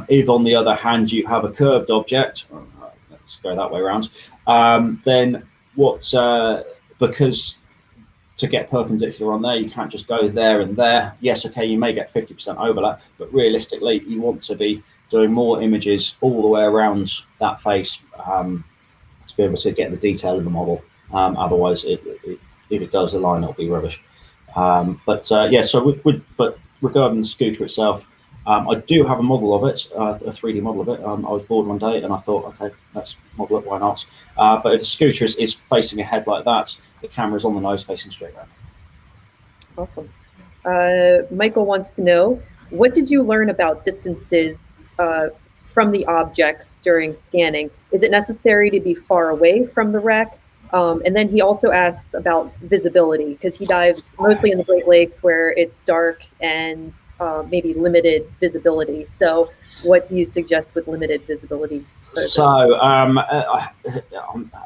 If, on the other hand, you have a curved object, let's go that way around, then because to get perpendicular on there, you can't just go there and there. Yes, okay, you may get 50% overlap, but realistically, you want to be doing more images all the way around that face to be able to get the detail of the model. Otherwise, if it does align, it'll be rubbish. Yeah, so but regarding the scooter itself, I do have a model of it, a 3D model of it. I was bored one day and I thought, okay, let's model it, why not? But if the scooter is facing ahead like that, the camera's on the nose facing straight down. Awesome. Michael wants to know, what did you learn about distances from the objects during scanning? Is it necessary to be far away from the wreck? And then he also asks about visibility, because he dives mostly in the Great Lakes where it's dark and maybe limited visibility. So what do you suggest with limited visibility? So I'm a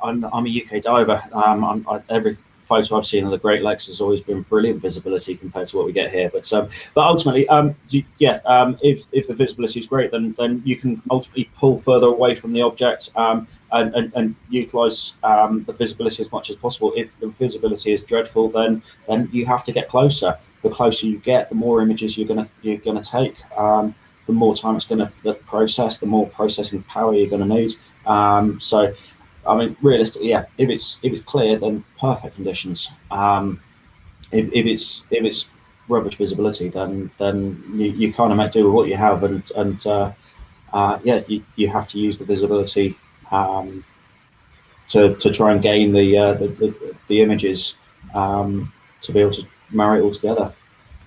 UK diver. Every photo I've seen of the Great Lakes has always been brilliant visibility compared to what we get here. But ultimately, if the visibility is great, then you can ultimately pull further away from the object and utilize the visibility as much as possible. If the visibility is dreadful, then you have to get closer. The closer you get, the more images you're gonna take. The more time it's going to process, the more processing power you're going to need. So, I mean, realistically, yeah, if it's clear, then perfect conditions. If it's rubbish visibility, then you kind of make do with what you have, and yeah, you have to use the visibility to try and gain the images to be able to marry it all together.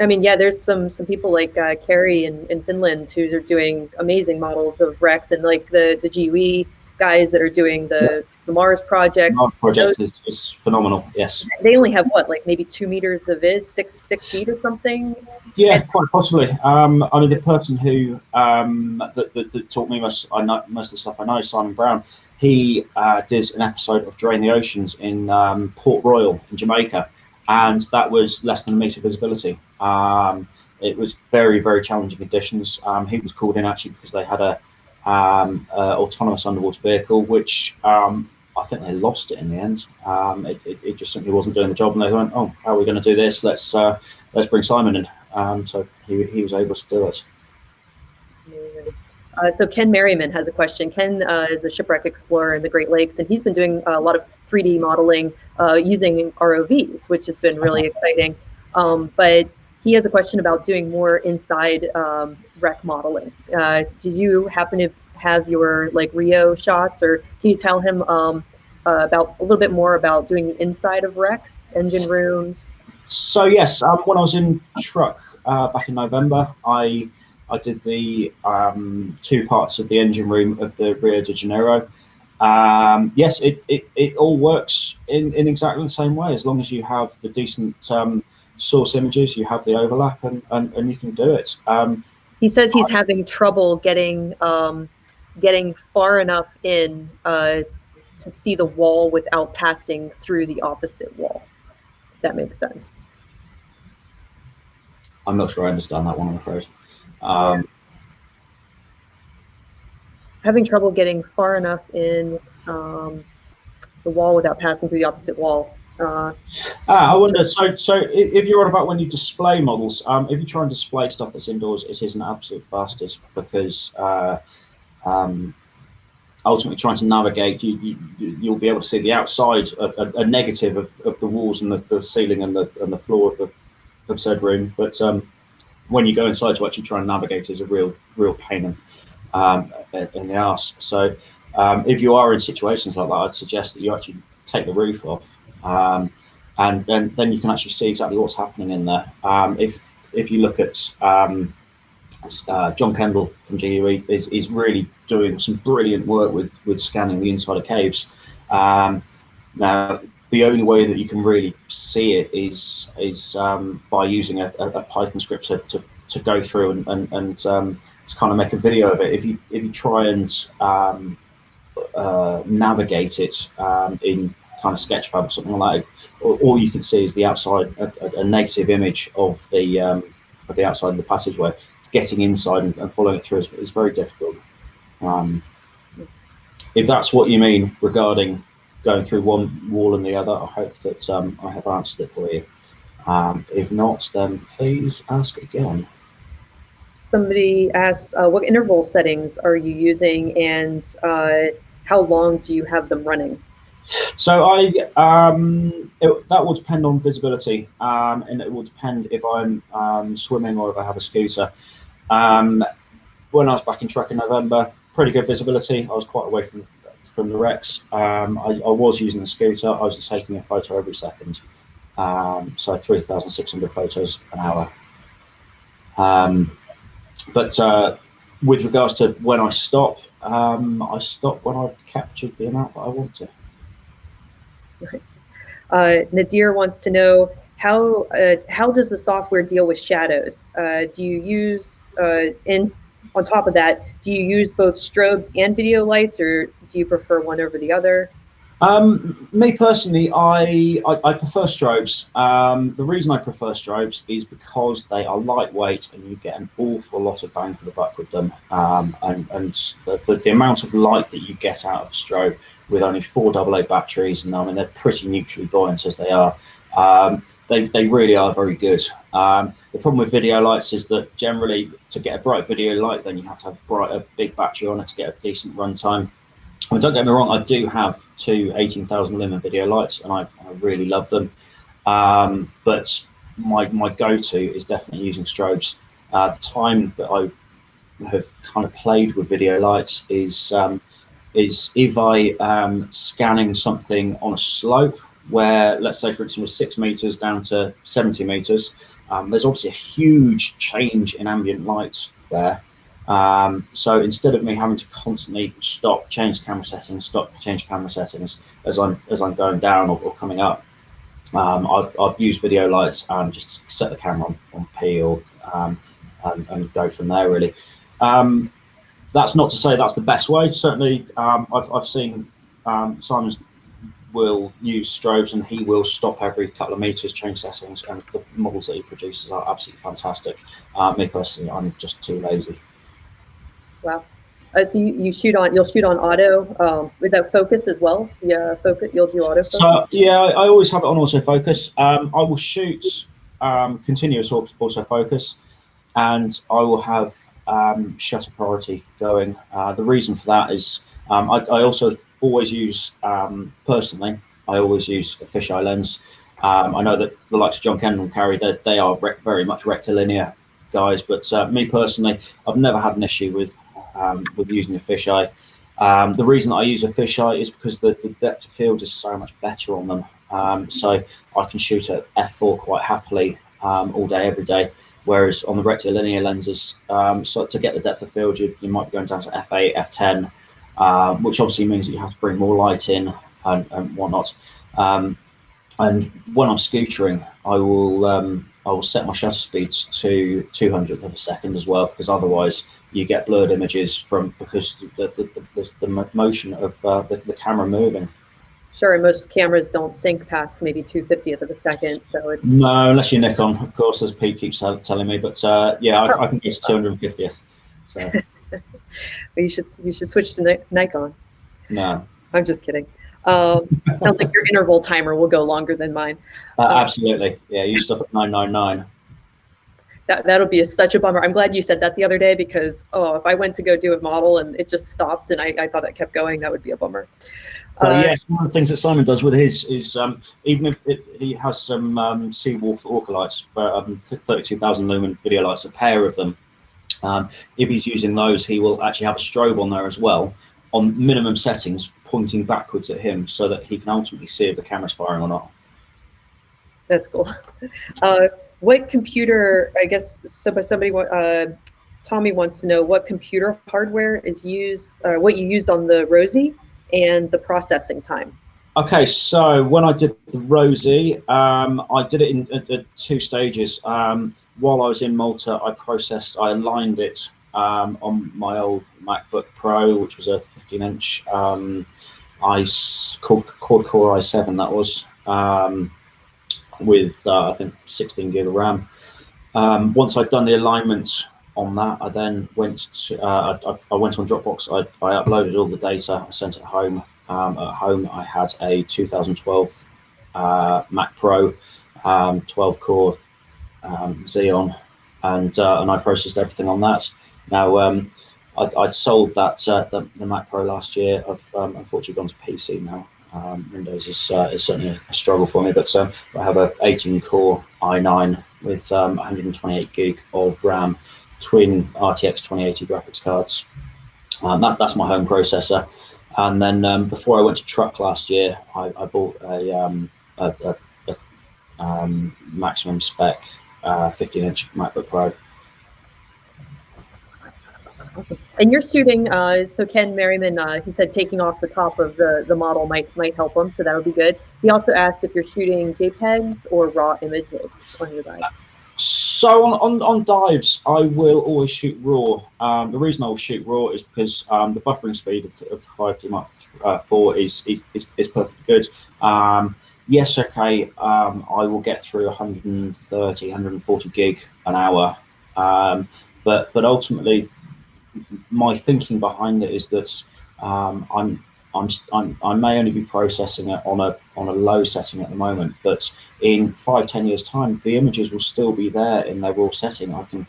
I mean, yeah, there's some people like Carrie in Finland who are doing amazing models of wrecks, and like the GUE guys that are doing the Mars project. The Mars project is phenomenal. Yes, they only have what, like maybe 2 meters of six feet or something. Yeah, quite possibly. I mean, the person who that taught me most of the stuff I know, Simon Brown, he did an episode of Drain the Oceans in Port Royal in Jamaica, and that was less than a meter visibility. It was very, very challenging conditions. He was called in actually because they had a autonomous underwater vehicle, which I think they lost it in the end. It just simply wasn't doing the job, and they went, "Oh, how are we going to do this? Let's bring Simon in." So he was able to do it. So Ken Merriman has a question. Ken is a shipwreck explorer in the Great Lakes, and he's been doing a lot of 3D modeling using ROVs, which has been really exciting. But he has a question about doing more inside wreck modeling. Did you happen to have your like Rio shots, or can you tell him about a little bit more about doing the inside of wrecks, engine rooms? So yes, when I was in Truck back in November, I did the 2 parts of the engine room of the Rio de Janeiro. Yes, it all works in exactly the same way, as long as you have the decent source images, you have the overlap, and you can do it. He says he's having trouble getting far enough in to see the wall without passing through the opposite wall, if that makes sense. I'm not sure I understand that one, I'm afraid. Having trouble getting far enough in the wall without passing through the opposite wall. I wonder. So if you're on about when you display models, if you try and display stuff that's indoors, it is an absolute bastard, because ultimately trying to navigate, you'll be able to see the outside, a negative of the walls and the ceiling and the floor of said room, but when you go inside to actually try and navigate is a real pain in the arse. So if you are in situations like that, I'd suggest that you actually take the roof off, and then you can actually see exactly what's happening in there. If you look at John Kendall from GUE is really doing some brilliant work with scanning the inside of caves. Now, the only way that you can really see it is by using a Python script to go through and to kind of make a video of it. If you try and navigate it in kind of Sketchfab or something like that, all you can see is the outside, a negative image of the outside of the passageway. Getting inside and following it through is very difficult. If that's what you mean regarding going through one wall and the other, I hope that I have answered it for you. If not, then please ask again. Somebody asks, what interval settings are you using, and how long do you have them running? So that will depend on visibility, and it will depend if I'm swimming or if I have a scooter. When I was back in Truck in November, pretty good visibility. I was quite away from the wrecks. I was using the scooter. I was taking a photo every second, so 3,600 photos an hour. But with regards to when I stop when I've captured the amount that I want to. Nadir wants to know how does the software deal with shadows? Do you use on top of that, do you use both strobes and video lights, or do you prefer one over the other? Me personally, I prefer strobes. The reason I prefer strobes is because they are lightweight and you get an awful lot of bang for the buck with them. And the amount of light that you get out of a strobe with only 4 AA batteries, and I mean they're pretty neutrally buoyant as they are. They really are very good. The problem with video lights is that generally to get a bright video light, then you have to have a big battery on it to get a decent runtime. I mean, don't get me wrong, I do have 2 18,000 lumen video lights, and I really love them. But my go-to is definitely using strobes. The time that I have kind of played with video lights is if I am scanning something on a slope where, let's say, for instance, was 6 meters down to 70 meters. There's obviously a huge change in ambient light there. So instead of me having to constantly stop, change camera settings, stop, change camera settings as I'm going down or coming up, I'll use video lights and just set the camera on P and go from there, really. That's not to say that's the best way. Certainly, I've seen Simon's will use strobes and he will stop every couple of meters, change settings, and the models that he produces are absolutely fantastic. Me personally, I'm just too lazy. Wow. So you'll shoot on auto. Is that focus as well? Yeah, focus. You'll do autofocus. So yeah, I always have it on autofocus. I will shoot continuous autofocus, and I will have shutter priority going. The reason for that is I also always use personally. I always use a fisheye lens. I know that the likes of John Kendall and Carrie, they are very much rectilinear guys, but me personally, I've never had an issue with using a fisheye. The reason I use a fisheye is because the depth of field is so much better on them. So I can shoot at f4 quite happily all day, every day. Whereas on the rectilinear lenses, so to get the depth of field, you might be going down to f8, f10, which obviously means that you have to bring more light in and whatnot. And when I'm scootering, I will set my shutter speeds to 200th of a second as well, because otherwise you get blurred images because the motion of the camera moving. Sure, and most cameras don't sync past maybe 2/50th of a second, so it's no, unless you're Nikon, of course, as Pete keeps telling me. But yeah, I can get to 250th. So you should switch to Nikon. No, I'm just kidding. Sounds like your interval timer will go longer than mine. Absolutely, yeah. You stop at 999. That'll be such a bummer. I'm glad you said that the other day, because if I went to go do a model and it just stopped and I thought it kept going, that would be a bummer. Yes, one of the things that Simon does with his is even if he has some Seawolf Orca lights, 32,000 lumen video lights, a pair of them. If he's using those, he will actually have a strobe on there as well, on minimum settings, pointing backwards at him, so that he can ultimately see if the camera's firing or not. That's cool. What computer? I guess somebody. Tommy wants to know what computer hardware is used. What you used on the Rosie and the processing time. Okay, so when I did the Rosie, I did it in 2 stages. While I was in Malta, I aligned it on my old MacBook Pro, which was a 15-inch quad-core i7, that was, with I think 16 gig of RAM. Once I'd done the alignment on that, I then went to I went on Dropbox. I uploaded all the data. I sent it home. At home, I had a 2012 Mac Pro, 12-core Xeon, and I processed everything on that. Now, I sold that the Mac Pro last year. I've unfortunately gone to PC now. Windows is certainly a struggle for me, but I have a 18-core i9 with 128 gig of RAM, twin RTX 2080 graphics cards. That's my home processor. And then before I went to truck last year, I bought a maximum spec 15-inch MacBook Pro. Awesome. And you're shooting, so Ken Merriman, he said taking off the top of the model might help him, so that'll be good. He also asked if you're shooting JPEGs or raw images on your dives. So on dives, I will always shoot raw. The reason I will shoot raw is because the buffering speed of the 5D Mark IV is perfectly good. Yes, okay, I will get through 130, 140 gig an hour, but ultimately, my thinking behind it is that I may only be processing it on a low setting at the moment, but in 5-10 years time, the images will still be there in their raw setting. I can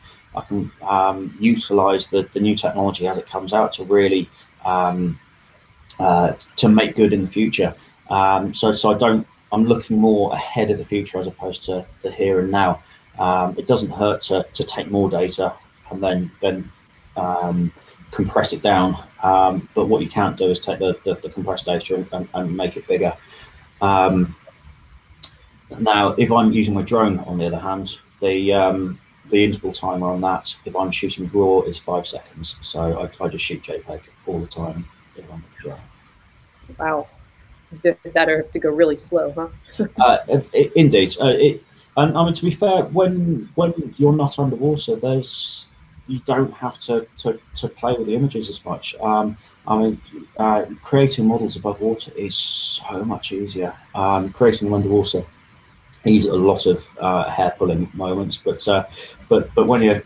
utilize the new technology as it comes out to really to make good in the future. I'm looking more ahead of the future as opposed to the here and now. It doesn't hurt to take more data and then compress it down. But what you can't do is take the compressed data and make it bigger. Now, if I'm using my drone, on the other hand, the interval timer on that, if I'm shooting raw, is 5 seconds. So I just shoot JPEG all the time if I'm with the drone. Wow. Better have to go really slow, huh? Indeed. And I mean, to be fair, when you're not underwater, you don't have to play with the images as much. I mean, creating models above water is so much easier. Creating them underwater is a lot of hair pulling moments, but when you're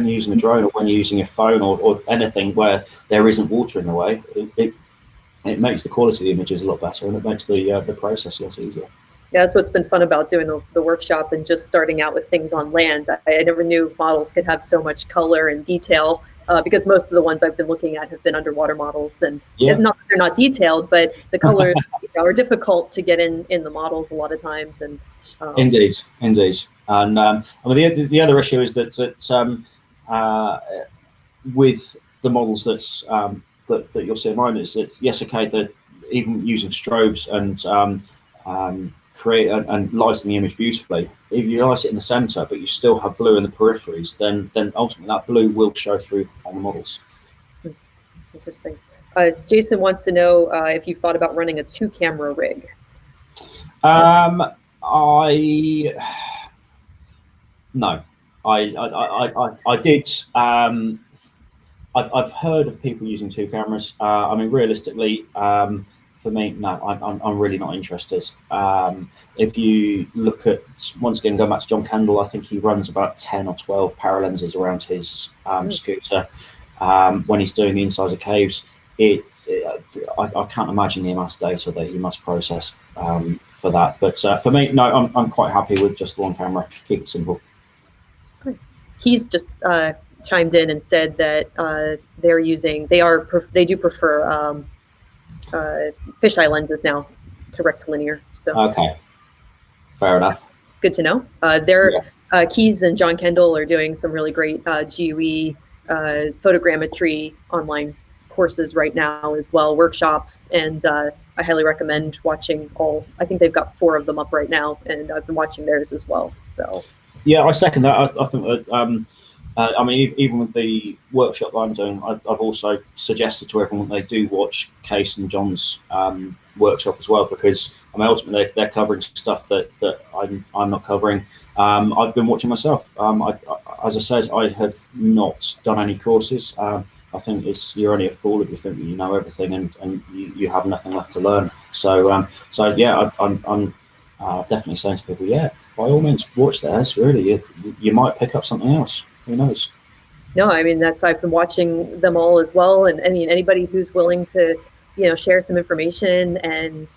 using a drone or when you're using a phone or anything where there isn't water in the way, it makes the quality of the images a lot better, and it makes the process a lot easier. Yeah, that's what's been fun about doing the workshop and just starting out with things on land. I never knew models could have so much color and detail, because most of the ones I've been looking at have been underwater models, and not they're not detailed, but the colors are difficult to get in the models a lot of times. And indeed. And I mean, the other issue is that with the models that you'll see in mine is that, yes, okay, that even using strobes and create and lighten the image beautifully, if you light it in the center but you still have blue in the peripheries, then ultimately that blue will show through on the models. Interesting. Jason wants to know if you've thought about running a 2-camera rig. No, I did. I've heard of people using 2 cameras. I mean, realistically, for me, no, I'm really not interested. If you look at, once again, going back to John Kendall, I think he runs about 10 or 12 para lenses around his scooter when he's doing the insides of caves. I can't imagine the amount of data that he must process for that. But for me, no, I'm quite happy with just 1 camera. Keep it simple. Nice. He's just chimed in and said that they do prefer fisheye lenses now to rectilinear. So okay, fair enough. Good to know. Keys and John Kendall are doing some really great GUE photogrammetry online courses right now as well, workshops, and I highly recommend watching all. I think they've got 4 of them up right now, and I've been watching theirs as well. So yeah, I second that. I think that I mean, even with the workshop that I'm doing, I've also suggested to everyone that they do watch Case and John's workshop as well, because I mean, ultimately they're covering stuff that I'm not covering. I've been watching myself. As I said, I have not done any courses. I think you're only a fool if you think that you know everything and you have nothing left to learn. So yeah, I'm definitely saying to people, yeah, by all means, watch theirs. Really, you might pick up something else. Who knows? No, I mean, I've been watching them all as well, and I mean, anybody who's willing to, share some information, and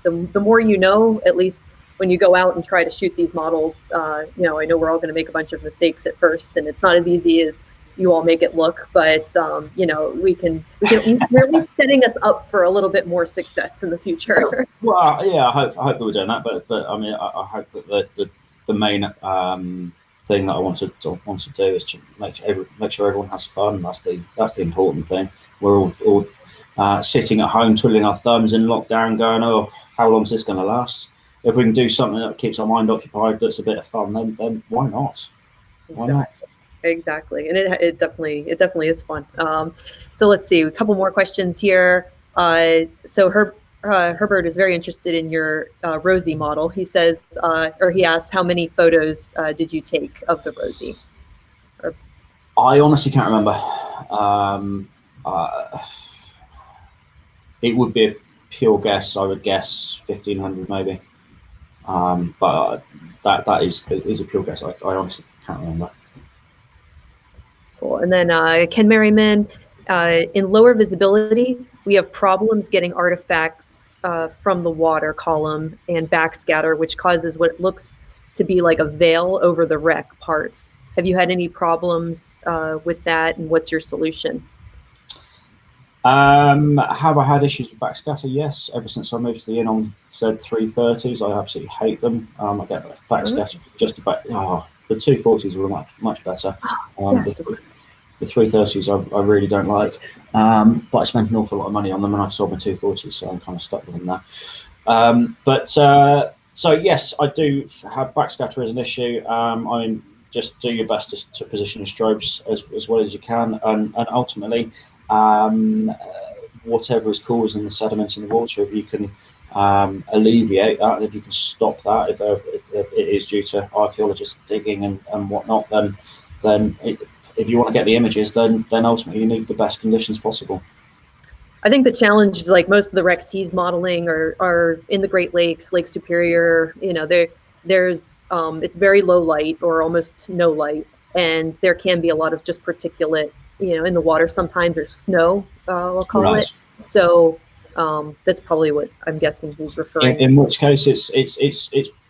the more at least when you go out and try to shoot these models, I know we're all going to make a bunch of mistakes at first, and it's not as easy as you all make it look, but we're at least setting us up for a little bit more success in the future. Well, yeah, I hope that we're doing that, but I mean, I hope that the main thing that I want to do is to make sure everyone has fun. That's the important thing. We're all sitting at home twiddling our thumbs in lockdown, going, "Oh, how long is this going to last?" If we can do something that keeps our mind occupied, that's a bit of fun, then why not? Why not? Exactly, and it definitely is fun. So let's see, a couple more questions here. So Herbert is very interested in your Rosie model. He says, or he asks, how many photos did you take of the Rosie? Or, I honestly can't remember. It would be a pure guess. I would guess 1,500 maybe. But that is a pure guess. I honestly can't remember. cool. And then Ken Merriman, in lower visibility, we have problems getting artifacts from the water column and backscatter, which causes what looks to be like a veil over the wreck parts. Have you had any problems with that, and what's your solution? Have I had issues with backscatter? Yes. Ever since I moved to the inn on Z330s, I absolutely hate them. I get backscatter just about. The 240s were much better. Yes. The 330s I really don't like, but I spent an awful lot of money on them, and I've sold my 240s, so I'm kind of stuck with them now. So yes, I do have backscatter as an issue. I mean, just do your best to position your strobes as well as you can, and ultimately, whatever is causing the sediment in the water, if you can alleviate that, if you can stop that, if it is due to archaeologists digging and whatnot, then if you want to get the images, then ultimately you need the best conditions possible. I think the challenge is, like, most of the wrecks he's modeling are in the Great Lakes, Lake Superior. You know, there's it's very low light or almost no light, and there can be a lot of just particulate, you know, in the water. Sometimes there's snow, we'll call it. So that's probably what I'm guessing he's referring to. In which case, it's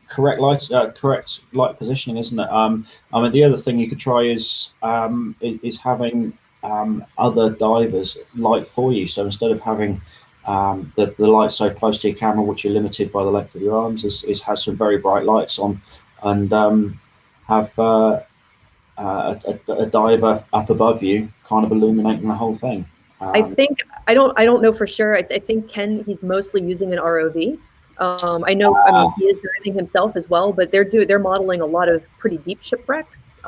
correct light positioning, isn't it? I mean, the other thing you could try is having other divers light for you. So instead of having the light so close to your camera, which you're limited by the length of your arms, is have some very bright lights on, and have a diver up above you, kind of illuminating the whole thing. I think I don't know for sure. I think Ken, he's mostly using an ROV. I know. I mean, he is diving himself as well, but they're modeling a lot of pretty deep shipwrecks.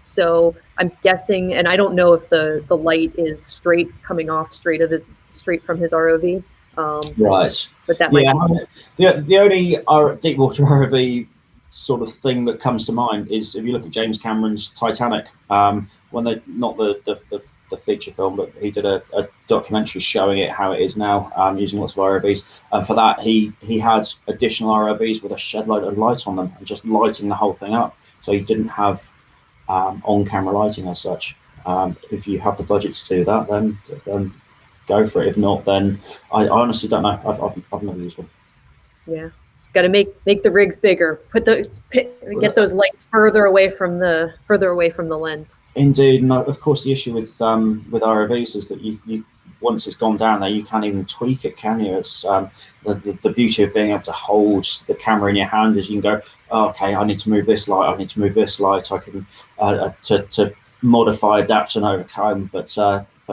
So I'm guessing, and I don't know if the light is coming off straight from his ROV. Right. But that might be. The only deep water ROV sort of thing that comes to mind is if you look at James Cameron's Titanic, when they not the feature film, but he did a documentary showing it how it is now, using lots of ROVs. And for that, he had additional ROVs with a shed load of light on them and just lighting the whole thing up. So he didn't have on-camera lighting as such. If you have the budget to do that, then go for it. If not, then I honestly don't know. I've never used one. Yeah. Got to make the rigs bigger. Get those lights further away from the lens. Indeed, and of course the issue with ROVs is that you once it's gone down there, you can't even tweak it, can you? It's the beauty of being able to hold the camera in your hand is you can go, oh, okay, I need to move this light, I need to move this light. I can to modify, adapt, and overcome. But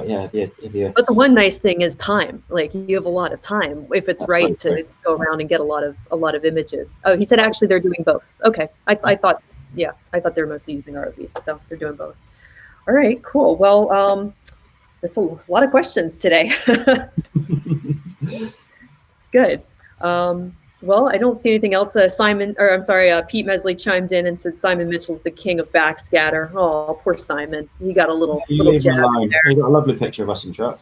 yeah, if you. But the one nice thing is time. Like, you have a lot of time if it's right to go around and get a lot of images. Oh, he said actually they're doing both. Okay, I thought they were mostly using ROVs, so they're doing both. All right, cool. Well, that's a lot of questions today. It's good. Well, I don't see anything else. Pete Mesley chimed in and said Simon Mitchell's the king of backscatter. Oh, poor Simon. He got a little jab there. He got a lovely picture of us in truck.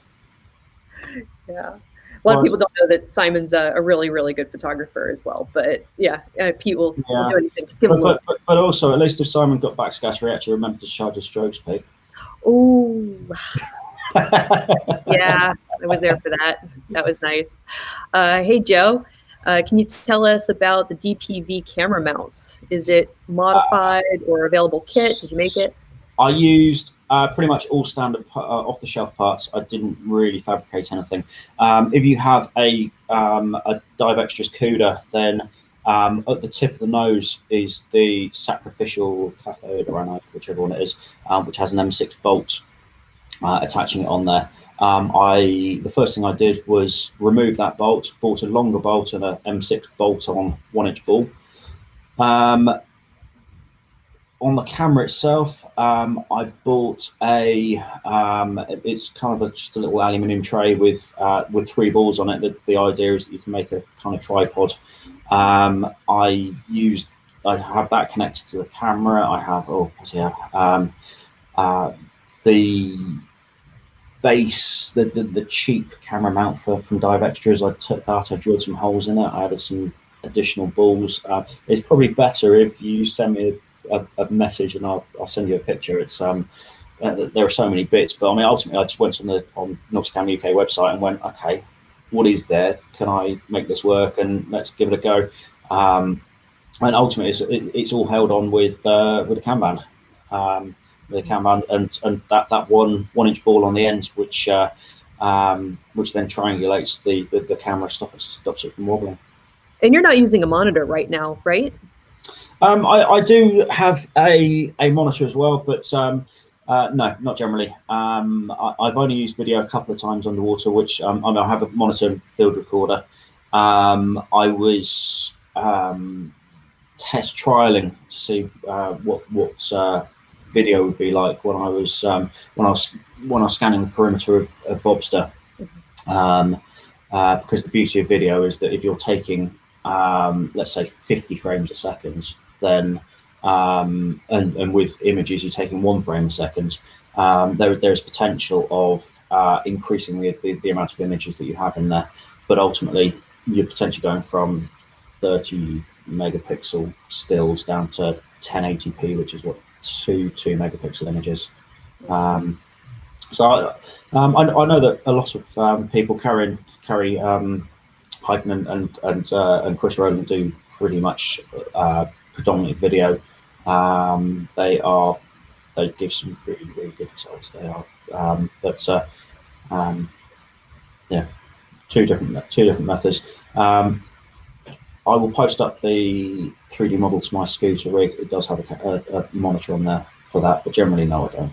Yeah. A lot of people don't know that Simon's a really, really good photographer as well. But yeah, Pete will do anything. Just give him a little. But also, at least if Simon got backscatter, he actually remembered to charge his strobes, Pete. Oh. Yeah, I was there for that. That was nice. Hey, Joe. Can you tell us about the DPV camera mounts? Is it modified or available kit? Did you make it? I used pretty much all standard off-the-shelf parts. I didn't really fabricate anything. If you have a Dive Extras CUDA, then at the tip of the nose is the sacrificial cathode or anode, whichever one it is, which has an M6 bolt attaching it on there. The first thing I did was remove that bolt, bought a longer bolt and a M6 bolt on 1-inch ball. On the camera itself, I bought a. It's kind of just a little aluminium tray with 3 balls on it. The idea is that you can make a kind of tripod. I have that connected to the camera. I have the base, the cheap camera mount from Dive Extras. I took that. I drilled some holes in it. I added some additional balls. It's probably better if you send me a message and I'll send you a picture. It's there are so many bits, but I mean, ultimately, I just went on Nauticam UK website and went, okay, what is there? Can I make this work? And let's give it a go. And ultimately, it's all held on with a cam band, the cam band, and that 1-inch ball on the end, which then triangulates the camera, stops it from wobbling. And you're not using a monitor right now, right? I do have a monitor as well, but no, not generally. I've only used video a couple of times underwater, which I have a monitor and field recorder. I was test trialing to see what video would be like when I was scanning the perimeter of Vobster. Because the beauty of video is that if you're taking let's say 50 frames a second, then and with images you're taking 1 frame a second, there's potential of increasing the amount of images that you have in there, but ultimately you're potentially going from 30 megapixel stills down to 1080p, which is what two megapixel images. So I know that a lot of people carry Hyken and Chris Rowland do pretty much predominantly video. They give some really, really good results. They are, yeah, two different methods. I will post up the 3D model to my scooter rig. It does have a monitor on there for that, but generally no, I don't.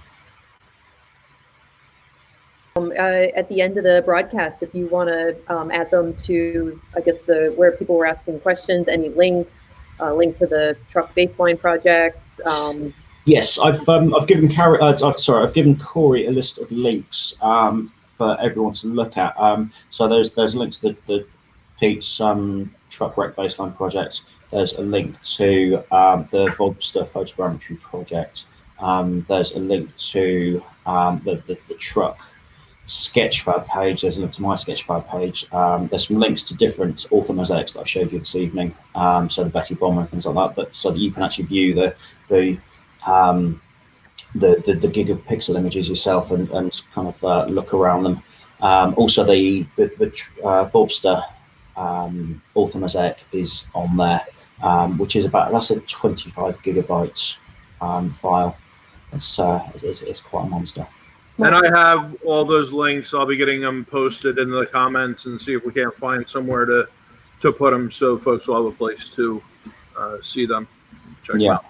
At the end of the broadcast, if you want to add them to, I guess, where people were asking questions, any links, link to the truck baseline project. Yes, I've given Corey a list of links for everyone to look at. So there's a link to the Pete's truck wreck baseline project. There's a link to the Vobster Photogrammetry project. There's a link to the truck Sketchfab page. There's a link to my Sketchfab page. There's some links to different author mosaics that I showed you this evening. So the Betty Bomber and things like that, so that you can actually view the gigapixel images yourself and kind of look around them. Also, the Vobster author mosaic is on there, which is that's a 25 gigabyte file. It's quite a monster. And I have all those links. I'll be getting them posted in the comments and see if we can't find somewhere to put them so folks will have a place to see them. Check them out.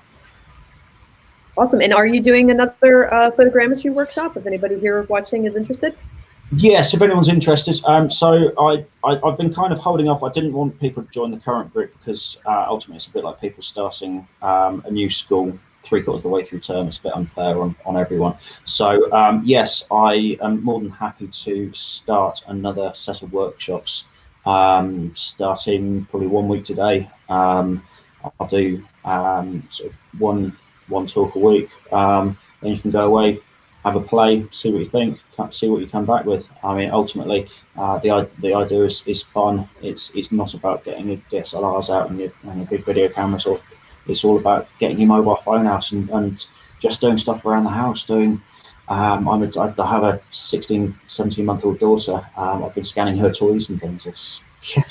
Awesome. And are you doing another photogrammetry workshop if anybody here watching is interested? Yes, if anyone's interested. So I've been kind of holding off. I didn't want people to join the current group because ultimately it's a bit like people starting a new school 3/4 of the way through term. It's a bit unfair on everyone. So yes, I am more than happy to start another set of workshops starting probably 1 week today. I'll do sort of one talk a week. Then you can go away, have a play, see what you think, see what you come back with. I mean, ultimately, the idea is fun. It's not about getting your DSLRs out and your big video cameras, or it's all about getting your mobile phone out and just doing stuff around the house. I have a 16, 17-month-old daughter. I've been scanning her toys and things. It's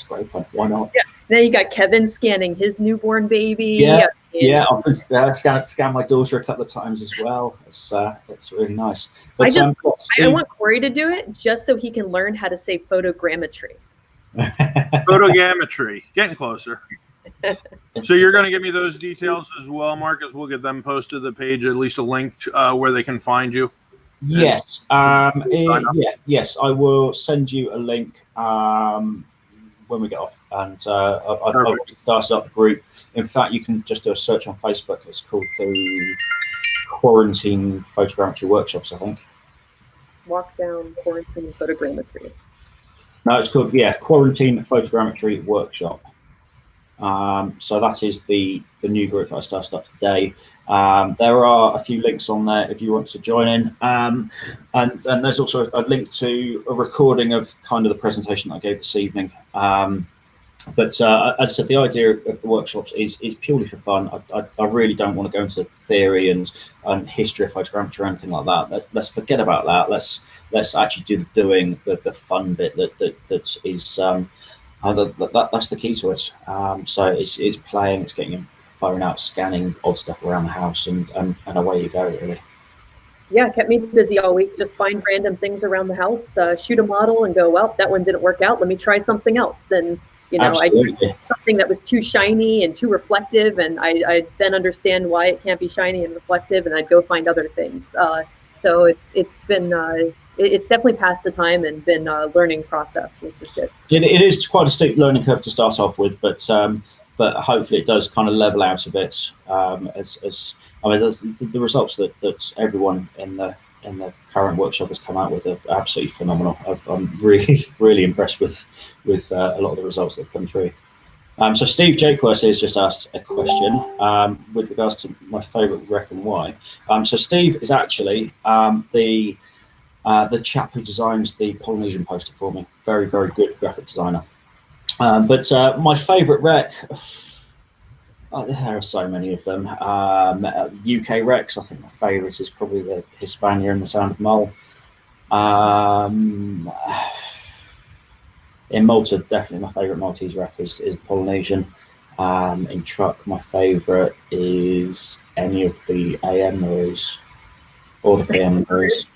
great fun. Why not? Yeah. Now you got Kevin scanning his newborn baby. Yeah, I've been scanned my daughter a couple of times as well. It's really nice. But, I want Corey to do it just so he can learn how to say photogrammetry. Photogrammetry, getting closer. So you're going to give me those details as well, Marcus. We'll get them posted to the page, at least a link where they can find you. Yes. Yes, I will send you a link. when we get off, and I've already started up the group. In fact, you can just do a search on Facebook. It's called the Quarantine Photogrammetry Workshops, I think. Lockdown Quarantine Photogrammetry. No, it's called, yeah, Quarantine Photogrammetry Workshop. So that is the new group that I started up today. There are a few links on there if you want to join in, and there's also a link to a recording of kind of the presentation that I gave this evening. But as I said, the idea of the workshops is purely for fun. I really don't want to go into theory and history of photogrammetry or anything like that. Let's forget about that. Let's actually do the fun bit that is that's the key to it. So it's playing, it's getting your phone out, scanning odd stuff around the house, and away you go, really. Yeah, kept me busy all week. Just find random things around the house, shoot a model, and go, well, that one didn't work out. Let me try something else. And I did something that was too shiny and too reflective, and I then understand why it can't be shiny and reflective, and I'd go find other things. So it's been it's definitely passed the time and been a learning process, which is good. It is quite a steep learning curve to start off with, but hopefully it does kind of level out a bit. As I mean, the results that everyone in the current workshop has come out with are absolutely phenomenal. I'm really impressed with a lot of the results that have come through. So Steve Jakeworth has just asked a question with regards to my favourite rec and why. So Steve is actually the chap who designs the Polynesian poster for me. Very, very good graphic designer. But my favourite rec, there are so many of them. UK recs, I think my favourite is probably the Hispania and the Sound of Mull. In Malta, definitely my favourite Maltese rec is the Polynesian. In truck, my favourite is any of the AM Maroos or the PM Maroos.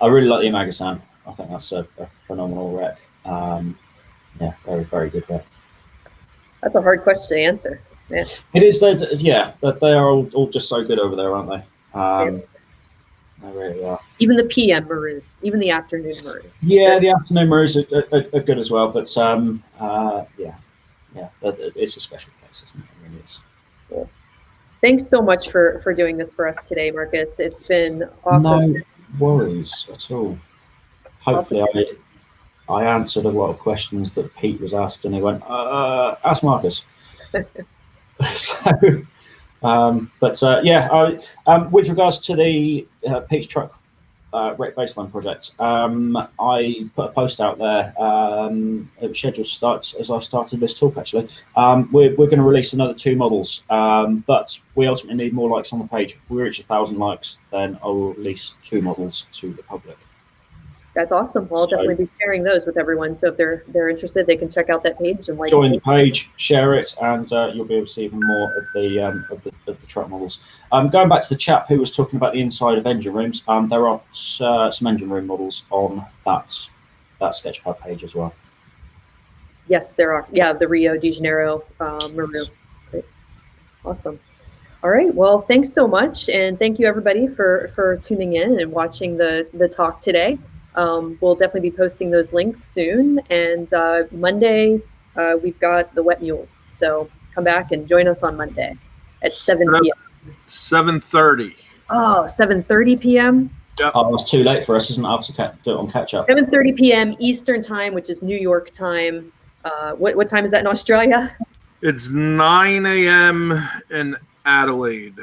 I really like the Imagasan. I think that's a phenomenal rec. Yeah, very, very good rec. That's a hard question to answer. Yeah. It is. Yeah, they are all just so good over there, aren't they? Yeah. They really are. Even the PM Maroos, even the afternoon Maroos. Yeah, the afternoon Maroos are good as well. But yeah, it's a special case, isn't it? It really is. Cool. Thanks so much for doing this for us today, Marcus. It's been awesome. No worries at all. Hopefully, awesome. I answered a lot of questions that Pete was asked, and he went, "Ask Marcus." With regards to the Pete's Truck Rec Baseline project, I put a post out there. It was scheduled to start as I started this talk. Actually, we're going to release another 2 models, but we ultimately need more likes on the page. If we reach 1,000 likes, then I will release 2 models to the public. That's awesome. Well, I'll definitely be sharing those with everyone. So if they're interested, they can check out that page and like. Join the page, share it, and you'll be able to see even more of the truck models. Going back to the chap who was talking about the inside of engine rooms, there are some engine room models on that Sketchpad page as well. Yes, there are. Yeah, the Rio de Janeiro Maru. Great. Awesome. All right. Well, thanks so much, and thank you everybody for tuning in and watching the talk today. We'll definitely be posting those links soon. And Monday, we've got the Wet Mules. So come back and join us on Monday at 7 p.m. 7:30. Oh, 7:30 p.m.? Yep. Oh, it's too late for us, isn't it? I have to do it on catch up. 7:30 p.m. Eastern time, which is New York time. What time is that in Australia? It's 9 a.m. in Adelaide.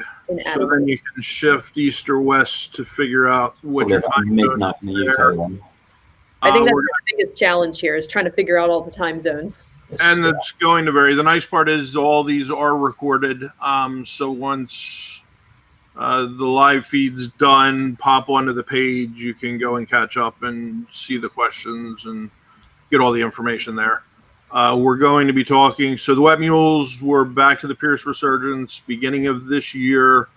So then you can shift east or west to figure out what your time midnight in the UK one. I think that's the biggest challenge here is trying to figure out all the time zones. And it's going to vary. The nice part is all these are recorded. So once the live feed's done, pop onto the page, you can go and catch up and see the questions and get all the information there. We're going to be talking. So the Wet Mules were back to the Pierce Resurgence beginning of this year.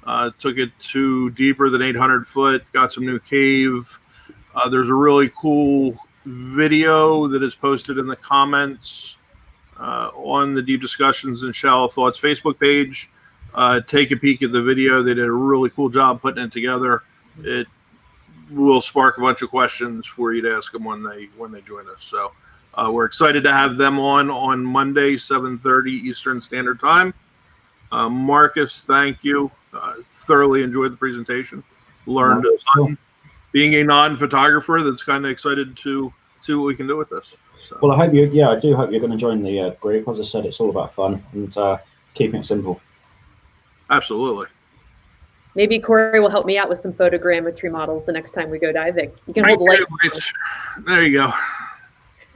Took it to deeper than 800 foot. Got some new cave. There's a really cool video that is posted in the comments on the Deep Discussions and Shallow Thoughts Facebook page. Take a peek at the video. They did a really cool job putting it together. It will spark a bunch of questions for you to ask them when they join us. So we're excited to have them on Monday, 7:30 Eastern Standard Time. Marcus, thank you. Thoroughly enjoyed the presentation. Learned a ton. Being a non-photographer, that's kind of excited to see what we can do with this. So. Well, I do hope you're going to join the group. As I said, it's all about fun and keeping it simple. Absolutely. Maybe Corey will help me out with some photogrammetry models the next time we go diving. You can hold lights. There you go.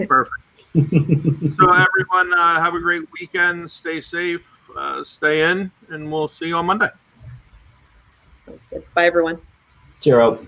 Perfect. So everyone, have a great weekend. Stay safe. Stay in, and we'll see you on Monday. Sounds good. Bye, everyone. Cheer out.